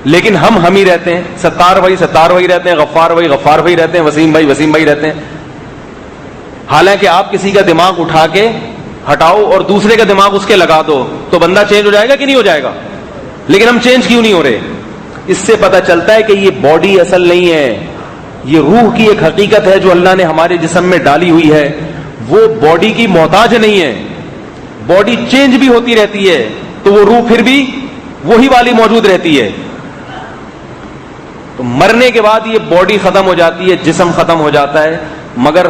لیکن ہم ہی رہتے ہیں. ستار بھائی رہتے ہیں, غفار بھائی رہتے ہیں, وسیم بھائی رہتے ہیں. حالانکہ آپ کسی کا دماغ اٹھا کے ہٹاؤ اور دوسرے کا دماغ اس کے لگا دو تو بندہ چینج ہو جائے گا کہ نہیں ہو جائے گا؟ لیکن ہم چینج کیوں نہیں ہو رہے؟ اس سے پتہ چلتا ہے کہ یہ باڈی اصل نہیں ہے, یہ روح کی ایک حقیقت ہے جو اللہ نے ہمارے جسم میں ڈالی ہوئی ہے. وہ باڈی کی محتاج نہیں ہے. باڈی چینج بھی ہوتی رہتی ہے تو وہ روح پھر بھی وہی والی موجود رہتی ہے. تو مرنے کے بعد یہ باڈی ختم ہو جاتی ہے, جسم ختم ہو جاتا ہے, مگر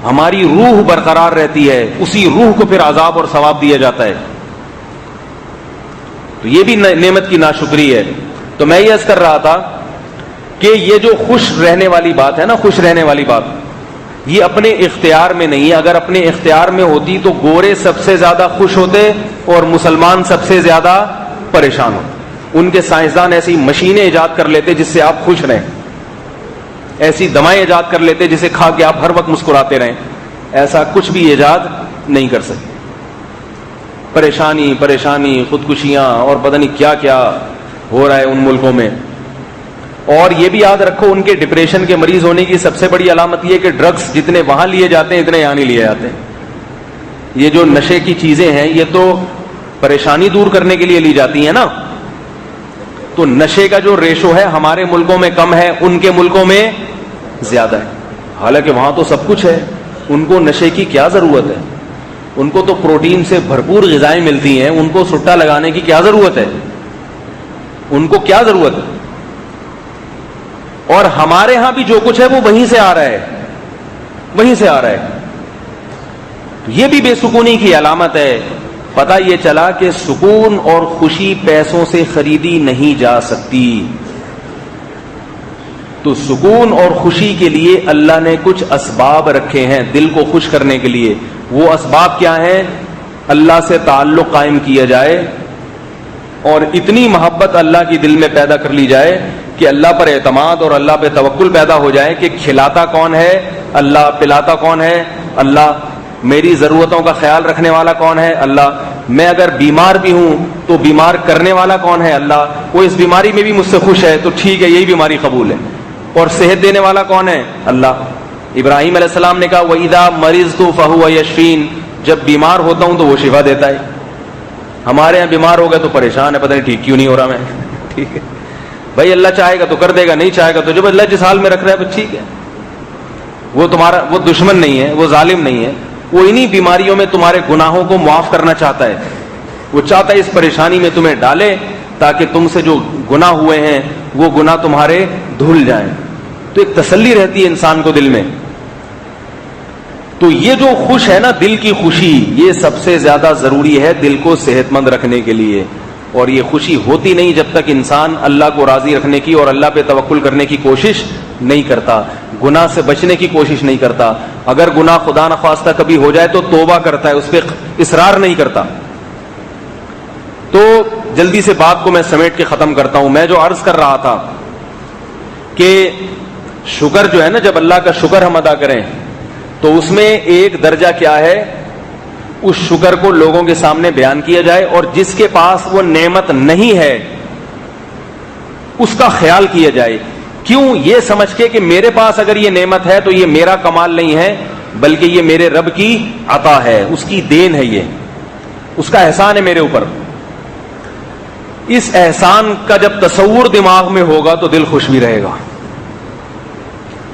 ہماری روح برقرار رہتی ہے. اسی روح کو پھر عذاب اور ثواب دیا جاتا ہے. تو یہ بھی نعمت کی ناشکری ہے. تو میں یہ عرض کر رہا تھا کہ یہ جو خوش رہنے والی بات ہے نا, خوش رہنے والی بات, یہ اپنے اختیار میں نہیں ہے. اگر اپنے اختیار میں ہوتی تو گورے سب سے زیادہ خوش ہوتے اور مسلمان سب سے زیادہ پریشان ہوتے. ان کے سائنسدان ایسی مشینیں ایجاد کر لیتے جس سے آپ خوش رہیں, ایسی دوائیں ایجاد کر لیتے جسے کھا کے آپ ہر وقت مسکراتے رہیں. ایسا کچھ بھی ایجاد نہیں کر سکتے. پریشانی, خودکشیاں اور پتہ نہیں کیا کیا ہو رہا ہے ان ملکوں میں. اور یہ بھی یاد رکھو ان کے ڈپریشن کے مریض ہونے کی سب سے بڑی علامت یہ کہ ڈرگس جتنے وہاں لیے جاتے ہیں اتنے یہاں نہیں لیے جاتے. یہ جو نشے کی چیزیں ہیں یہ تو پریشانی دور کرنے کے لیے لی جاتی ہیں نا. تو نشے کا جو ریشو ہے ہمارے ملکوں میں کم ہے, ان کے ملکوں میں زیادہ ہے. حالانکہ وہاں تو سب کچھ ہے, ان کو نشے کی کیا ضرورت ہے؟ ان کو تو پروٹین سے بھرپور غذائیں ملتی ہیں, ان کو سٹا لگانے کی کیا ضرورت ہے؟ ان کو کیا ضرورت ہے؟ اور ہمارے ہاں بھی جو کچھ ہے وہ وہیں سے آ رہا ہے, وہیں سے آ رہا ہے. یہ بھی بے سکونی کی علامت ہے. پتہ یہ چلا کہ سکون اور خوشی پیسوں سے خریدی نہیں جا سکتی. تو سکون اور خوشی کے لیے اللہ نے کچھ اسباب رکھے ہیں دل کو خوش کرنے کے لیے. وہ اسباب کیا ہیں؟ اللہ سے تعلق قائم کیا جائے اور اتنی محبت اللہ کی دل میں پیدا کر لی جائے کہ اللہ پر اعتماد اور اللہ پہ توکل پیدا ہو جائے کہ کھلاتا کون ہے؟ اللہ. پلاتا کون ہے؟ اللہ. میری ضرورتوں کا خیال رکھنے والا کون ہے؟ اللہ. میں اگر بیمار بھی ہوں تو بیمار کرنے والا کون ہے؟ اللہ. وہ اس بیماری میں بھی مجھ سے خوش ہے تو ٹھیک ہے, یہی بیماری قبول ہے. اور صحت دینے والا کون ہے؟ اللہ. ابراہیم علیہ السلام نے کہا وَإِذَا مَرِضْتُ فَهُوَ يَشْفِينِ, جب بیمار ہوتا ہوں تو وہ شفا دیتا ہے. ہمارے یہاں بیمار ہو گئے تو پریشان ہے, پتہ نہیں ٹھیک کیوں نہیں ہو رہا میں. ٹھیک ہے بھائی, اللہ چاہے گا تو کر دے گا, نہیں چاہے گا تو جب اللہ جس حال میں رکھ رہا ہے تو ٹھیک ہے. وہ تمہارا وہ دشمن نہیں ہے, وہ ظالم نہیں ہے. وہ انہی بیماریوں میں تمہارے گناہوں کو معاف کرنا چاہتا ہے. وہ چاہتا ہے اس پریشانی میں تمہیں ڈالے تاکہ تم سے جو گناہ ہوئے ہیں وہ گناہ تمہارے دھل جائیں. تو ایک تسلی رہتی ہے انسان کو دل میں. تو یہ جو خوش ہے نا, دل کی خوشی, یہ سب سے زیادہ ضروری ہے دل کو صحت مند رکھنے کے لیے. اور یہ خوشی ہوتی نہیں جب تک انسان اللہ کو راضی رکھنے کی اور اللہ پہ توکل کرنے کی کوشش نہیں کرتا, گناہ سے بچنے کی کوشش نہیں کرتا. اگر گناہ خدا نخواستہ کبھی ہو جائے تو توبہ کرتا ہے, اس پہ اصرار نہیں کرتا. تو جلدی سے بات کو میں سمیٹ کے ختم کرتا ہوں. میں جو عرض کر رہا تھا کہ شکر جو ہے نا، جب اللہ کا شکر ہم ادا کریں تو اس میں ایک درجہ کیا ہے، اس شکر کو لوگوں کے سامنے بیان کیا جائے، اور جس کے پاس وہ نعمت نہیں ہے اس کا خیال کیا جائے. کیوں؟ یہ سمجھ کے کہ میرے پاس اگر یہ نعمت ہے تو یہ میرا کمال نہیں ہے، بلکہ یہ میرے رب کی عطا ہے، اس کی دین ہے، یہ اس کا احسان ہے میرے اوپر. اس احسان کا جب تصور دماغ میں ہوگا تو دل خوش بھی رہے گا،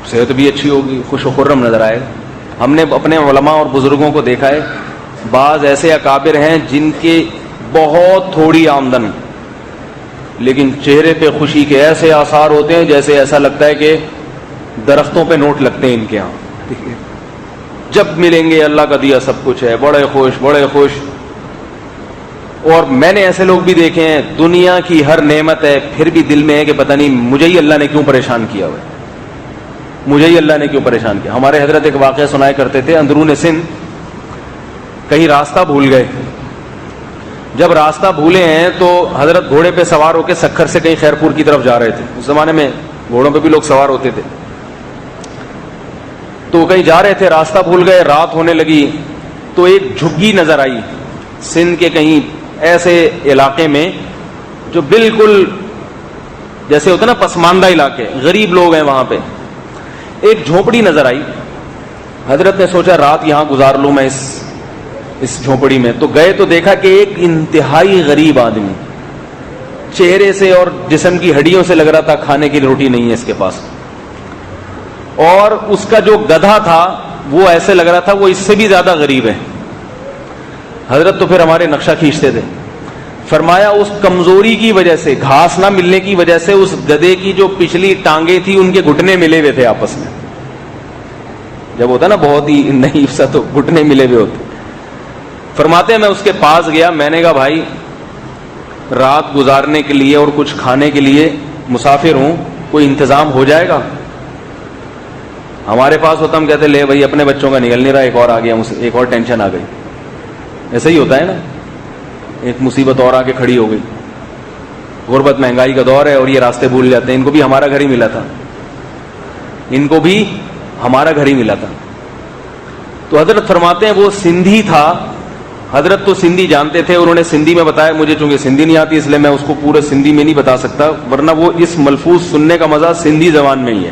صحت بھی اچھی ہوگی، خوش و خرم نظر آئے گا. ہم نے اپنے علماء اور بزرگوں کو دیکھا ہے، بعض ایسے اکابر ہیں جن کے بہت تھوڑی آمدن لیکن چہرے پہ خوشی کے ایسے آثار ہوتے ہیں جیسے ایسا لگتا ہے کہ درختوں پہ نوٹ لگتے ہیں ان کے ہاں. جب ملیں گے اللہ کا دیا سب کچھ ہے، بڑے خوش بڑے خوش. اور میں نے ایسے لوگ بھی دیکھے ہیں، دنیا کی ہر نعمت ہے پھر بھی دل میں ہے کہ پتہ نہیں مجھے ہی اللہ نے کیوں پریشان کیا ہوا ہے، مجھے ہی اللہ نے کیوں پریشان کیا. ہمارے حضرت ایک واقعہ سنایا کرتے تھے، اندرون سندھ کہیں راستہ بھول گئے. جب راستہ بھولے ہیں تو حضرت گھوڑے پہ سوار ہو کے سکھر سے کہیں خیرپور کی طرف جا رہے تھے. اس زمانے میں گھوڑوں پہ بھی لوگ سوار ہوتے تھے. تو کہیں جا رہے تھے، راستہ بھول گئے، رات ہونے لگی تو ایک جھگی نظر آئی سندھ کے کہیں ایسے علاقے میں جو بالکل جیسے ہوتا نا پسماندہ علاقے، غریب لوگ ہیں وہاں پہ. ایک جھونپڑی نظر آئی. حضرت نے سوچا رات یہاں گزار لوں میں اس جھونپڑی میں. تو گئے تو دیکھا کہ ایک انتہائی غریب آدمی، چہرے سے اور جسم کی ہڈیوں سے لگ رہا تھا کھانے کی روٹی نہیں ہے اس کے پاس، اور اس کا جو گدھا تھا وہ ایسے لگ رہا تھا وہ اس سے بھی زیادہ غریب ہے. حضرت تو پھر ہمارے نقشہ کھینچتے تھے. فرمایا اس کمزوری کی وجہ سے، گھاس نہ ملنے کی وجہ سے، اس گدھے کی جو پچھلی ٹانگیں تھی ان کے گھٹنے ملے ہوئے تھے آپس میں. جب ہوتا نا بہت ہی نہیں سا تو گھٹنے ملے ہوئے ہوتے. فرماتے ہیں میں اس کے پاس گیا، میں نے کہا بھائی رات گزارنے کے لیے اور کچھ کھانے کے لیے مسافر ہوں، کوئی انتظام ہو جائے گا؟ ہمارے پاس ہوتا ہم کہتے لے بھائی اپنے بچوں کا نکل نہیں رہا، ایک اور آ گیا، ایک اور ٹینشن آ گئی. ایسا ہی ہوتا ہے نا، ایک مصیبت اور آ کے کھڑی ہو گئی. غربت مہنگائی کا دور ہے اور یہ راستے بھول جاتے ہیں. ان کو بھی ہمارا گھر ہی ملا تھا، ان کو بھی ہمارا گھر ہی ملا تھا. تو حضرت فرماتے ہیں وہ سندھی تھا. حضرت تو سندھی جانتے تھے، انہوں نے سندھی میں بتایا. مجھے چونکہ سندھی نہیں آتی اس لیے میں اس کو پورے سندھی میں نہیں بتا سکتا، ورنہ وہ اس ملفوظ سننے کا مزہ سندھی زبان میں ہی ہے.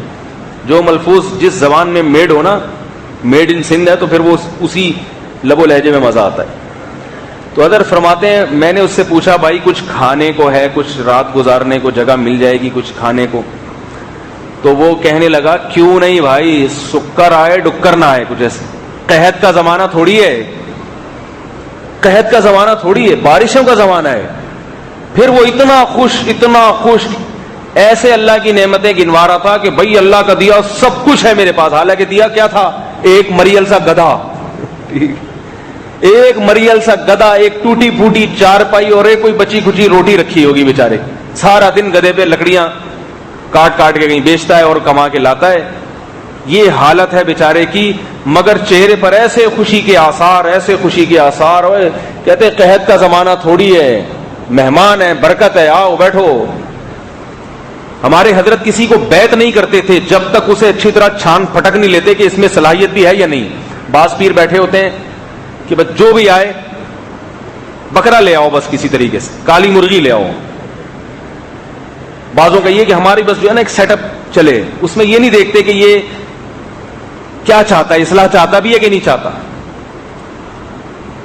جو ملفوظ جس زبان میں میڈ ہو نا، میڈ ان سندھ ہے، تو پھر وہ اسی لب و لہجے میں مزہ آتا ہے. تو حضرت فرماتے ہیں میں نے اس سے پوچھا بھائی کچھ کھانے کو ہے، کچھ رات گزارنے کو جگہ مل جائے گی کچھ کھانے کو؟ تو وہ کہنے لگا کیوں نہیں بھائی، سکر آئے ڈکر نہ آئے. کچھ ایسے قحط کا زمانہ تھوڑی ہے، قحط کا زمانہ تھوڑی ہے، بارشوں کا زمانہ ہے. پھر وہ اتنا خوش ایسے اللہ کی نعمتیں گنوا رہا تھا کہ بھائی اللہ کا دیا سب کچھ ہے میرے پاس. حالانکہ دیا کیا تھا؟ ایک مریل سا گدھا، ایک مریل سا گدھا، ایک ٹوٹی پھوٹی چارپائی اور ایک کوئی بچی کچی روٹی رکھی ہوگی. بیچارے سارا دن گدھے پہ لکڑیاں کاٹ کاٹ کے کہیں بیچتا ہے اور کما کے لاتا ہے. یہ حالت ہے بیچارے کی، مگر چہرے پر ایسے خوشی کے آثار، ایسے خوشی کے آثار. کہتے قحط کا زمانہ تھوڑی ہے، مہمان ہے، برکت ہے، آؤ بیٹھو. ہمارے حضرت کسی کو بیعت نہیں کرتے تھے جب تک اسے اچھی طرح چھان پھٹک نہیں لیتے کہ اس میں صلاحیت بھی ہے یا نہیں. بعض پیر بیٹھے ہوتے ہیں کہ بس جو بھی آئے بکرا لے آؤ، بس کسی طریقے سے کالی مرغی لے آؤ. بعضوں کا یہ کہ ہماری بس جو ہے نا ایک سیٹ اپ چلے، اس میں یہ نہیں دیکھتے کہ یہ کیا چاہتا ہے، اصلاح چاہتا بھی ہے کہ نہیں چاہتا.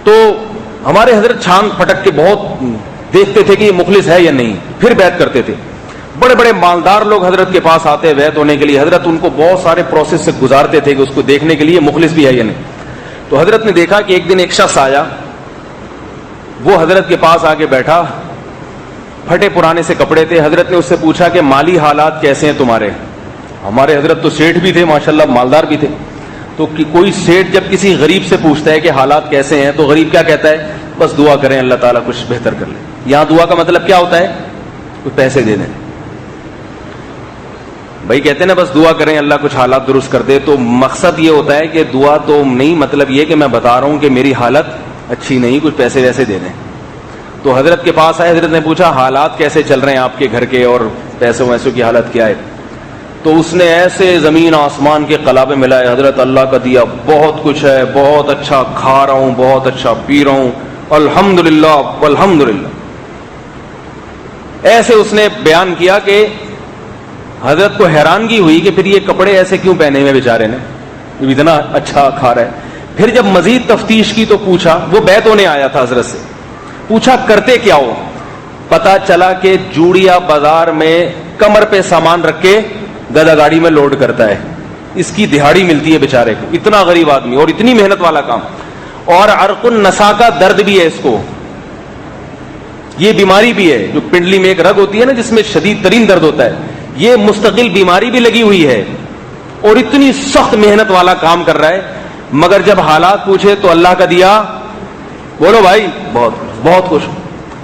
تو ہمارے حضرت چھان پھٹک کے بہت دیکھتے تھے کہ یہ مخلص ہے یا نہیں، پھر بیعت کرتے تھے. بڑے بڑے مالدار لوگ حضرت کے پاس آتے بیعت ہونے کے لیے، حضرت ان کو بہت سارے پروسیس سے گزارتے تھے کہ اس کو دیکھنے کے لیے مخلص بھی ہے یا نہیں. تو حضرت نے دیکھا کہ ایک دن ایک شخص آیا، وہ حضرت کے پاس آ کے بیٹھا، پھٹے پرانے سے کپڑے تھے. حضرت نے اس سے پوچھا کہ مالی حالات کیسے ہیں تمہارے؟ ہمارے حضرت تو سیٹھ بھی تھے ماشاءاللہ، مالدار بھی تھے. تو کوئی سیٹھ جب کسی غریب سے پوچھتا ہے کہ حالات کیسے ہیں تو غریب کیا کہتا ہے؟ بس دعا کریں اللہ تعالیٰ کچھ بہتر کر لے. یہاں دعا کا مطلب کیا ہوتا ہے؟ کچھ پیسے دے دیں. بھائی کہتے ہیں نا بس دعا کریں اللہ کچھ حالات درست کر دے. تو مقصد یہ ہوتا ہے کہ دعا تو نہیں، مطلب یہ کہ میں بتا رہا ہوں کہ میری حالت اچھی نہیں، کچھ پیسے ویسے دے دیں. تو حضرت کے پاس آئے، حضرت نے پوچھا حالات کیسے چل رہے ہیں آپ کے گھر کے، اور پیسوں ویسوں کی حالت کیا ہے؟ تو اس نے ایسے زمین آسمان کے قلابے ملائے، حضرت اللہ کا دیا بہت کچھ ہے، بہت اچھا کھا رہا ہوں، بہت اچھا پی رہا ہوں، الحمدللہ والحمدللہ. ایسے اس نے بیان کیا کہ حضرت کو حیرانگی ہوئی کہ پھر یہ کپڑے ایسے کیوں پہنے ہوئے بیچارے نے، یہ اتنا اچھا کھا رہا ہے. پھر جب مزید تفتیش کی تو پوچھا، وہ بیعت ہونے آیا تھا حضرت سے، پوچھا کرتے کیا ہو؟ پتا چلا کہ جوڑیا بازار میں کمر پہ سامان رکھ کے گدا گاڑی میں لوڈ کرتا ہے، اس کی دہاڑی ملتی ہے بیچارے کو. اتنا غریب آدمی اور اتنی محنت والا کام. اور عرق النساء کا درد بھی ہے اس کو، یہ بیماری بھی ہے، جو پنڈلی میں ایک رگ ہوتی ہے نا جس میں شدید ترین درد ہوتا ہے، یہ مستقل بیماری بھی لگی ہوئی ہے اور اتنی سخت محنت والا کام کر رہا ہے. مگر جب حالات پوچھے تو اللہ کا دیا، بولو بھائی بہت بہت خوش.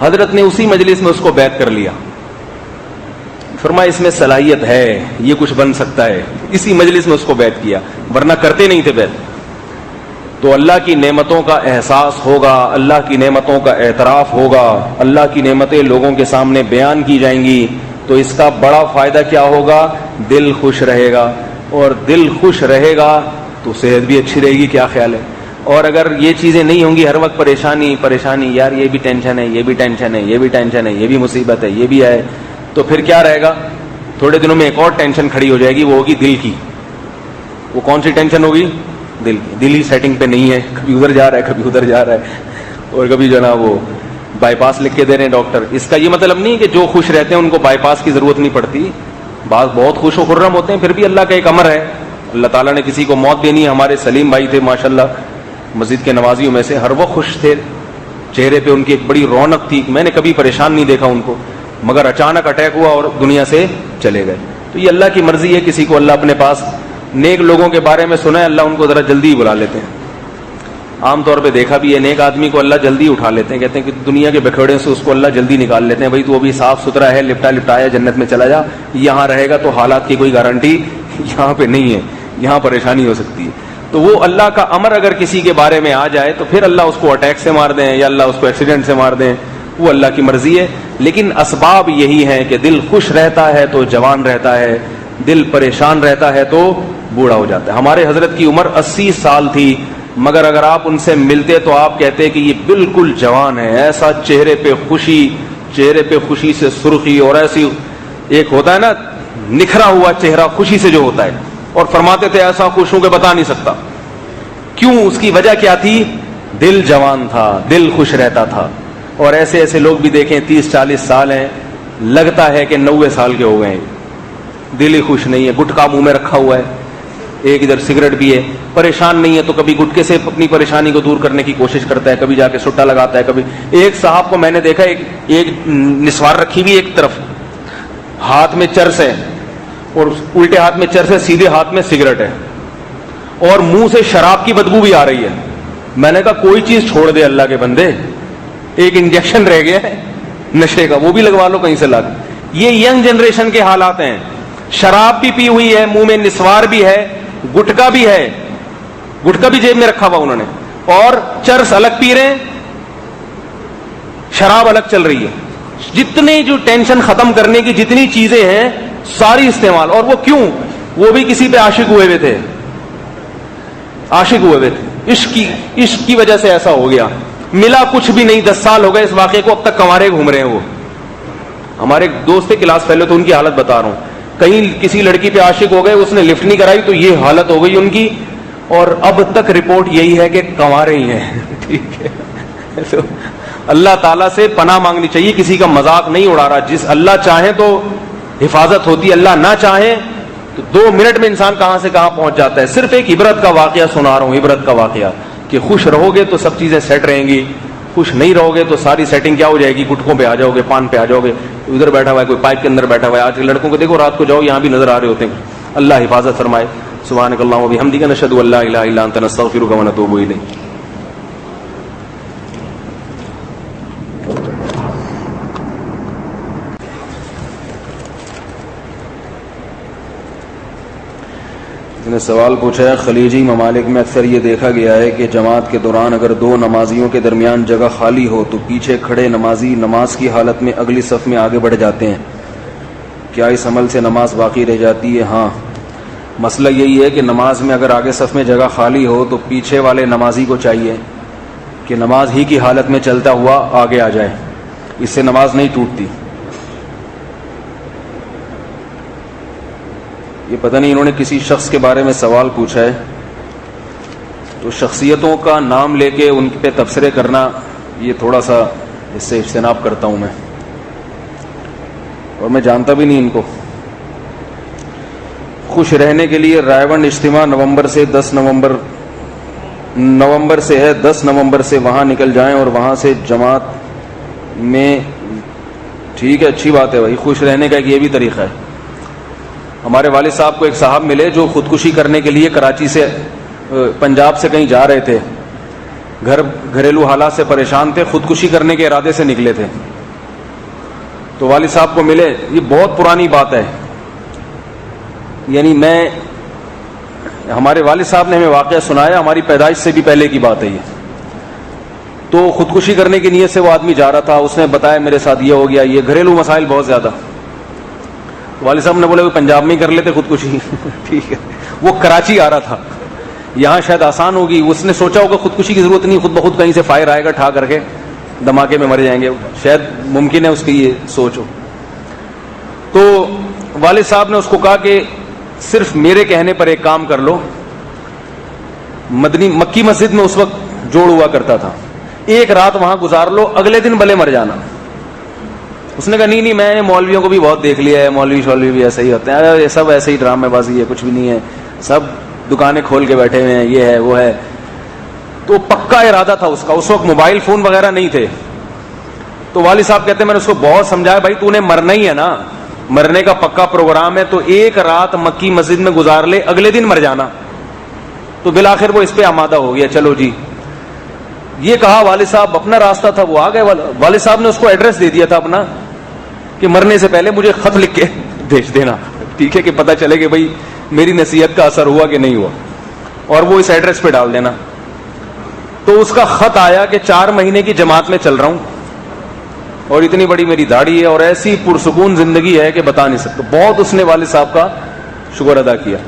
حضرت نے اسی مجلس میں اس کو بیعت کر لیا، فرمایا اس میں صلاحیت ہے، یہ کچھ بن سکتا ہے. اسی مجلس میں اس کو بیعت کیا، ورنہ کرتے نہیں تھے بیعت. تو اللہ کی نعمتوں کا احساس ہوگا، اللہ کی نعمتوں کا اعتراف ہوگا، اللہ کی نعمتیں لوگوں کے سامنے بیان کی جائیں گی. تو اس کا بڑا فائدہ کیا ہوگا؟ دل خوش رہے گا، اور دل خوش رہے گا تو صحت بھی اچھی رہے گی. کیا خیال ہے؟ اور اگر یہ چیزیں نہیں ہوں گی، ہر وقت پریشانی پریشانی، یار یہ بھی ٹینشن ہے، یہ بھی ٹینشن ہے، یہ بھی ٹینشن ہے، یہ بھی مصیبت ہے، یہ بھی ہے، تو پھر کیا رہے گا؟ تھوڑے دنوں میں ایک اور ٹینشن کھڑی ہو جائے گی، وہ ہوگی دل کی. وہ کون سی ٹینشن ہوگی؟ دل کی. دل ہی سیٹنگ پہ نہیں ہے، کبھی ادھر جا رہا ہے، کبھی ادھر جا رہا ہے، اور کبھی جو نا وہ بائی پاس لکھ کے دے رہے ہیں ڈاکٹر. اس کا یہ مطلب نہیں کہ جو خوش رہتے ہیں ان کو بائی پاس کی ضرورت نہیں پڑتی. بعض بہت خوش و خرم ہوتے ہیں، پھر بھی اللہ کا ایک امر ہے، اللہ تعالیٰ نے کسی کو موت دینی ہے. ہمارے سلیم بھائی تھے ماشاءاللہ مسجد کے نمازیوں میں سے، ہر وقت خوش تھے، چہرے پہ ان کی ایک بڑی رونق تھی، میں نے کبھی پریشان نہیں دیکھا ان کو. مگر اچانک اٹیک ہوا اور دنیا سے چلے گئے. تو یہ اللہ کی مرضی ہے، کسی کو اللہ اپنے پاس نیک لوگوں کے بارے میں سنا ہے، اللہ ان کو ذرا جلدی ہی بلا لیتے ہیں. عام طور پہ دیکھا بھی ہے، نیک آدمی کو اللہ جلدی اٹھا لیتے ہیں، کہتے ہیں کہ دنیا کے بکھوڑے سے اس کو اللہ جلدی نکال لیتے ہیں. بھائی تو ابھی صاف ستھرا ہے، لپٹا لپٹایا، جنت میں چلا جا. یہاں رہے گا تو حالات کی کوئی گارنٹی یہاں پہ نہیں ہے، یہاں پریشانی ہو سکتی ہے. تو وہ اللہ کا امر اگر کسی کے بارے میں آ جائے تو پھر اللہ اس کو اٹیک سے مار دیں یا اللہ اس کو ایکسیڈنٹ سے مار دیں، وہ اللہ کی مرضی ہے. لیکن اسباب یہی ہیں کہ دل خوش رہتا ہے تو جوان رہتا ہے، دل پریشان رہتا ہے تو بوڑھا ہو جاتا ہے. ہمارے حضرت کی عمر 80 سال تھی، مگر اگر آپ ان سے ملتے تو آپ کہتے کہ یہ بالکل جوان ہے. ایسا چہرے پہ خوشی سے سرخی، اور ایسی ایک ہوتا ہے نا نکھرا ہوا چہرہ خوشی سے جو ہوتا ہے. اور فرماتے تھے ایسا خوش ہوں کہ بتا نہیں سکتا. کیوں؟ اس کی وجہ کیا تھی؟ دل جوان تھا، دل خوش رہتا تھا. اور ایسے ایسے لوگ بھی دیکھیں 30-40 سال ہیں، لگتا ہے کہ 90 سال کے ہو گئے ہیں، دل ہی خوش نہیں ہے. گٹکا منہ میں رکھا ہوا ہے، ایک ادھر سگریٹ بھی ہے، پریشان نہیں ہے تو کبھی گٹکے سے اپنی پریشانی کو دور کرنے کی کوشش کرتا ہے، کبھی جا کے سٹا لگاتا ہے. کبھی ایک صاحب کو میں نے دیکھا، ایک نسوار رکھی ہوئی ایک طرف، ہاتھ میں چرس ہے اور الٹے ہاتھ میں چرس ہے، سیدھے ہاتھ میں سگریٹ ہے، اور منہ سے شراب کی بدبو بھی آ رہی ہے. میں نے کہا کوئی چیز چھوڑ دے اللہ کے بندے، ایک انجیکشن رہ گیا ہے نشے کا، وہ بھی لگوا لو کہیں سے لا کے. یہ ینگ جنریشن کے حالات ہیں. شراب بھی پی ہوئی ہے، منہ میں نسوار بھی ہے، گٹکا بھی ہے، گٹکا بھی جیب میں رکھا ہوا انہوں نے، اور چرس الگ پی رہے ہیں، شراب الگ چل رہی ہے. جتنے جو ٹینشن ختم کرنے کی جتنی چیزیں ہیں ساری استعمال. اور وہ کیوں؟ وہ بھی کسی پہ عاشق ہوئے ہوئے تھے، عاشق ہوئے ہوئے تھے، عشق کی وجہ سے ایسا ہو گیا. ملا کچھ بھی نہیں، 10 سال ہو گئے اس واقعے کو، اب تک کنوارے گھوم رہے ہیں. وہ ہمارے ایک دوست تھے کلاس پہلے، تو ان کی حالت بتا رہا ہوں، کہیں کسی لڑکی پہ عاشق ہو گئے، اس نے لفٹ نہیں کرائی تو یہ حالت ہو گئی ان کی، اور اب تک رپورٹ یہی ہے کہ کنوارے ہی ہیں. ٹھیک ہے، تو اللہ تعالیٰ سے پناہ مانگنی چاہیے، کسی کا مذاق نہیں اڑا رہا. جس اللہ چاہے تو حفاظت ہوتی، اللہ نہ چاہے تو 2 منٹ میں انسان کہاں سے کہاں پہنچ جاتا ہے. صرف ایک عبرت کا واقعہ سنا رہا ہوں، عبرت کا واقعہ، کہ خوش رہو گے تو سب چیزیں سیٹ رہیں گی، خوش نہیں رہو گے تو ساری سیٹنگ کیا ہو جائے گی؟ گٹکوں پہ آ جاؤ گے، پان پہ آ جاؤ گے، ادھر بیٹھا ہوا ہے کوئی پائپ کے اندر بیٹھا ہوا ہے. آج کے لڑکوں کو دیکھو، رات کو جاؤ یہاں بھی نظر آ رہے ہوتے ہیں. اللہ حفاظت فرمائے. سبحانک اللہم و بحمدک، نشہد ان لا الہ الا انت، نستغفرک و نتوب الیک. نے سوال پوچھا ہے، خلیجی ممالک میں اکثر یہ دیکھا گیا ہے کہ جماعت کے دوران اگر 2 نمازیوں کے درمیان جگہ خالی ہو تو پیچھے کھڑے نمازی نماز کی حالت میں اگلی صف میں آگے بڑھ جاتے ہیں. کیا اس عمل سے نماز باقی رہ جاتی ہے؟ ہاں، مسئلہ یہی ہے کہ نماز میں اگر آگے صف میں جگہ خالی ہو تو پیچھے والے نمازی کو چاہیے کہ نماز ہی کی حالت میں چلتا ہوا آگے آ جائے، اس سے نماز نہیں ٹوٹتی۔ یہ پتہ نہیں انہوں نے کسی شخص کے بارے میں سوال پوچھا ہے، تو شخصیتوں کا نام لے کے ان پہ تبصرے کرنا، یہ تھوڑا سا اس سے اجتناب کرتا ہوں میں، اور میں جانتا بھی نہیں ان کو۔ خوش رہنے کے لیے رائے ون اجتماع نومبر سے ہے 10 نومبر سے وہاں نکل جائیں اور وہاں سے جماعت میں۔ ٹھیک ہے، اچھی بات ہے بھائی، خوش رہنے کا ایک یہ بھی طریقہ ہے۔ ہمارے والد صاحب کو ایک صاحب ملے جو خودکشی کرنے کے لیے کراچی سے پنجاب سے کہیں جا رہے تھے، گھریلو حالات سے پریشان تھے، خودکشی کرنے کے ارادے سے نکلے تھے، تو والد صاحب کو ملے۔ یہ بہت پرانی بات ہے، یعنی ہمارے والد صاحب نے ہمیں واقعہ سنایا، ہماری پیدائش سے بھی پہلے کی بات ہے یہ۔ تو خودکشی کرنے کی نیت سے وہ آدمی جا رہا تھا، اس نے بتایا میرے ساتھ یہ ہو گیا، یہ گھریلو مسائل بہت زیادہ۔ والد صاحب نے بولے وہ پنجاب میں ہی کر لیتے خودکشی۔ ٹھیک ہے، وہ کراچی آ رہا تھا، یہاں شاید آسان ہوگی، اس نے سوچا ہوگا خودکشی کی ضرورت نہیں، خود بخود کہیں سے فائر آئے گا ٹھا کر کے دھماکے میں مر جائیں گے، شاید ممکن ہے اس کی یہ سوچ ہو۔ تو والد صاحب نے اس کو کہا کہ صرف میرے کہنے پر ایک کام کر لو، مکی مسجد میں اس وقت جوڑ ہوا کرتا تھا، ایک رات وہاں گزار لو، اگلے دن بھلے مر جانا۔ اس نے کہا نہیں میں نے مولویوں کو بھی بہت دیکھ لیا ہے، مولوی بھی ایسے ہی ہوتے ہیں، یہ سب ایسے ہی ڈرامے بازی ہے، کچھ بھی نہیں ہے، سب دکانیں کھول کے بیٹھے ہوئے ہیں، یہ ہے وہ ہے۔ تو پکا ارادہ تھا اس کا، اس وقت موبائل فون وغیرہ نہیں تھے۔ تو والد صاحب کہتے ہیں میں نے اس کو بہت سمجھایا، بھائی تو نے مرنا ہی ہے نا، مرنے کا پکا پروگرام ہے، تو ایک رات مکی مسجد میں گزار لے، اگلے دن مر جانا۔ تو بالآخر وہ اس پہ آمادہ ہو گیا، چلو جی۔ یہ کہا والد صاحب، اپنا راستہ تھا وہ آ گئے، والد صاحب نے اس کو ایڈریس دے دیا تھا اپنا کہ مرنے سے پہلے مجھے خط لکھ کے بھیج دینا، ٹھیک ہے، کہ پتہ چلے کہ بھائی میری نصیحت کا اثر ہوا کہ نہیں ہوا، اور وہ اس ایڈریس پہ ڈال دینا۔ تو اس کا خط آیا کہ 4 مہینے کی جماعت میں چل رہا ہوں، اور اتنی بڑی میری داڑھی ہے، اور ایسی پرسکون زندگی ہے کہ بتا نہیں سکتا۔ بہت اس نے والد صاحب کا شکر ادا کیا۔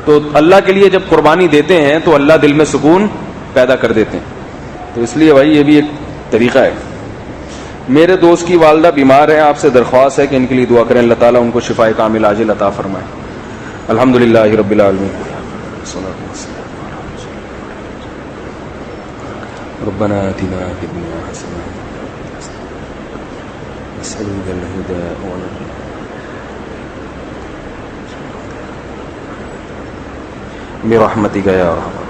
تو اللہ کے لیے جب قربانی دیتے ہیں تو اللہ دل میں سکون پیدا کر دیتے ہیں، تو اس لیے بھائی یہ بھی ایک طریقہ ہے۔ میرے دوست کی والدہ بیمار ہیں، آپ سے درخواست ہے کہ ان کے لیے دعا کریں، اللہ تعالیٰ ان کو شفاء کامل عاجل عطا فرمائے۔ الحمدللہ رب العالمین، ربنا آتنا فی الدنیا حسنہ نسألک الہدى برحمتک یا ارحم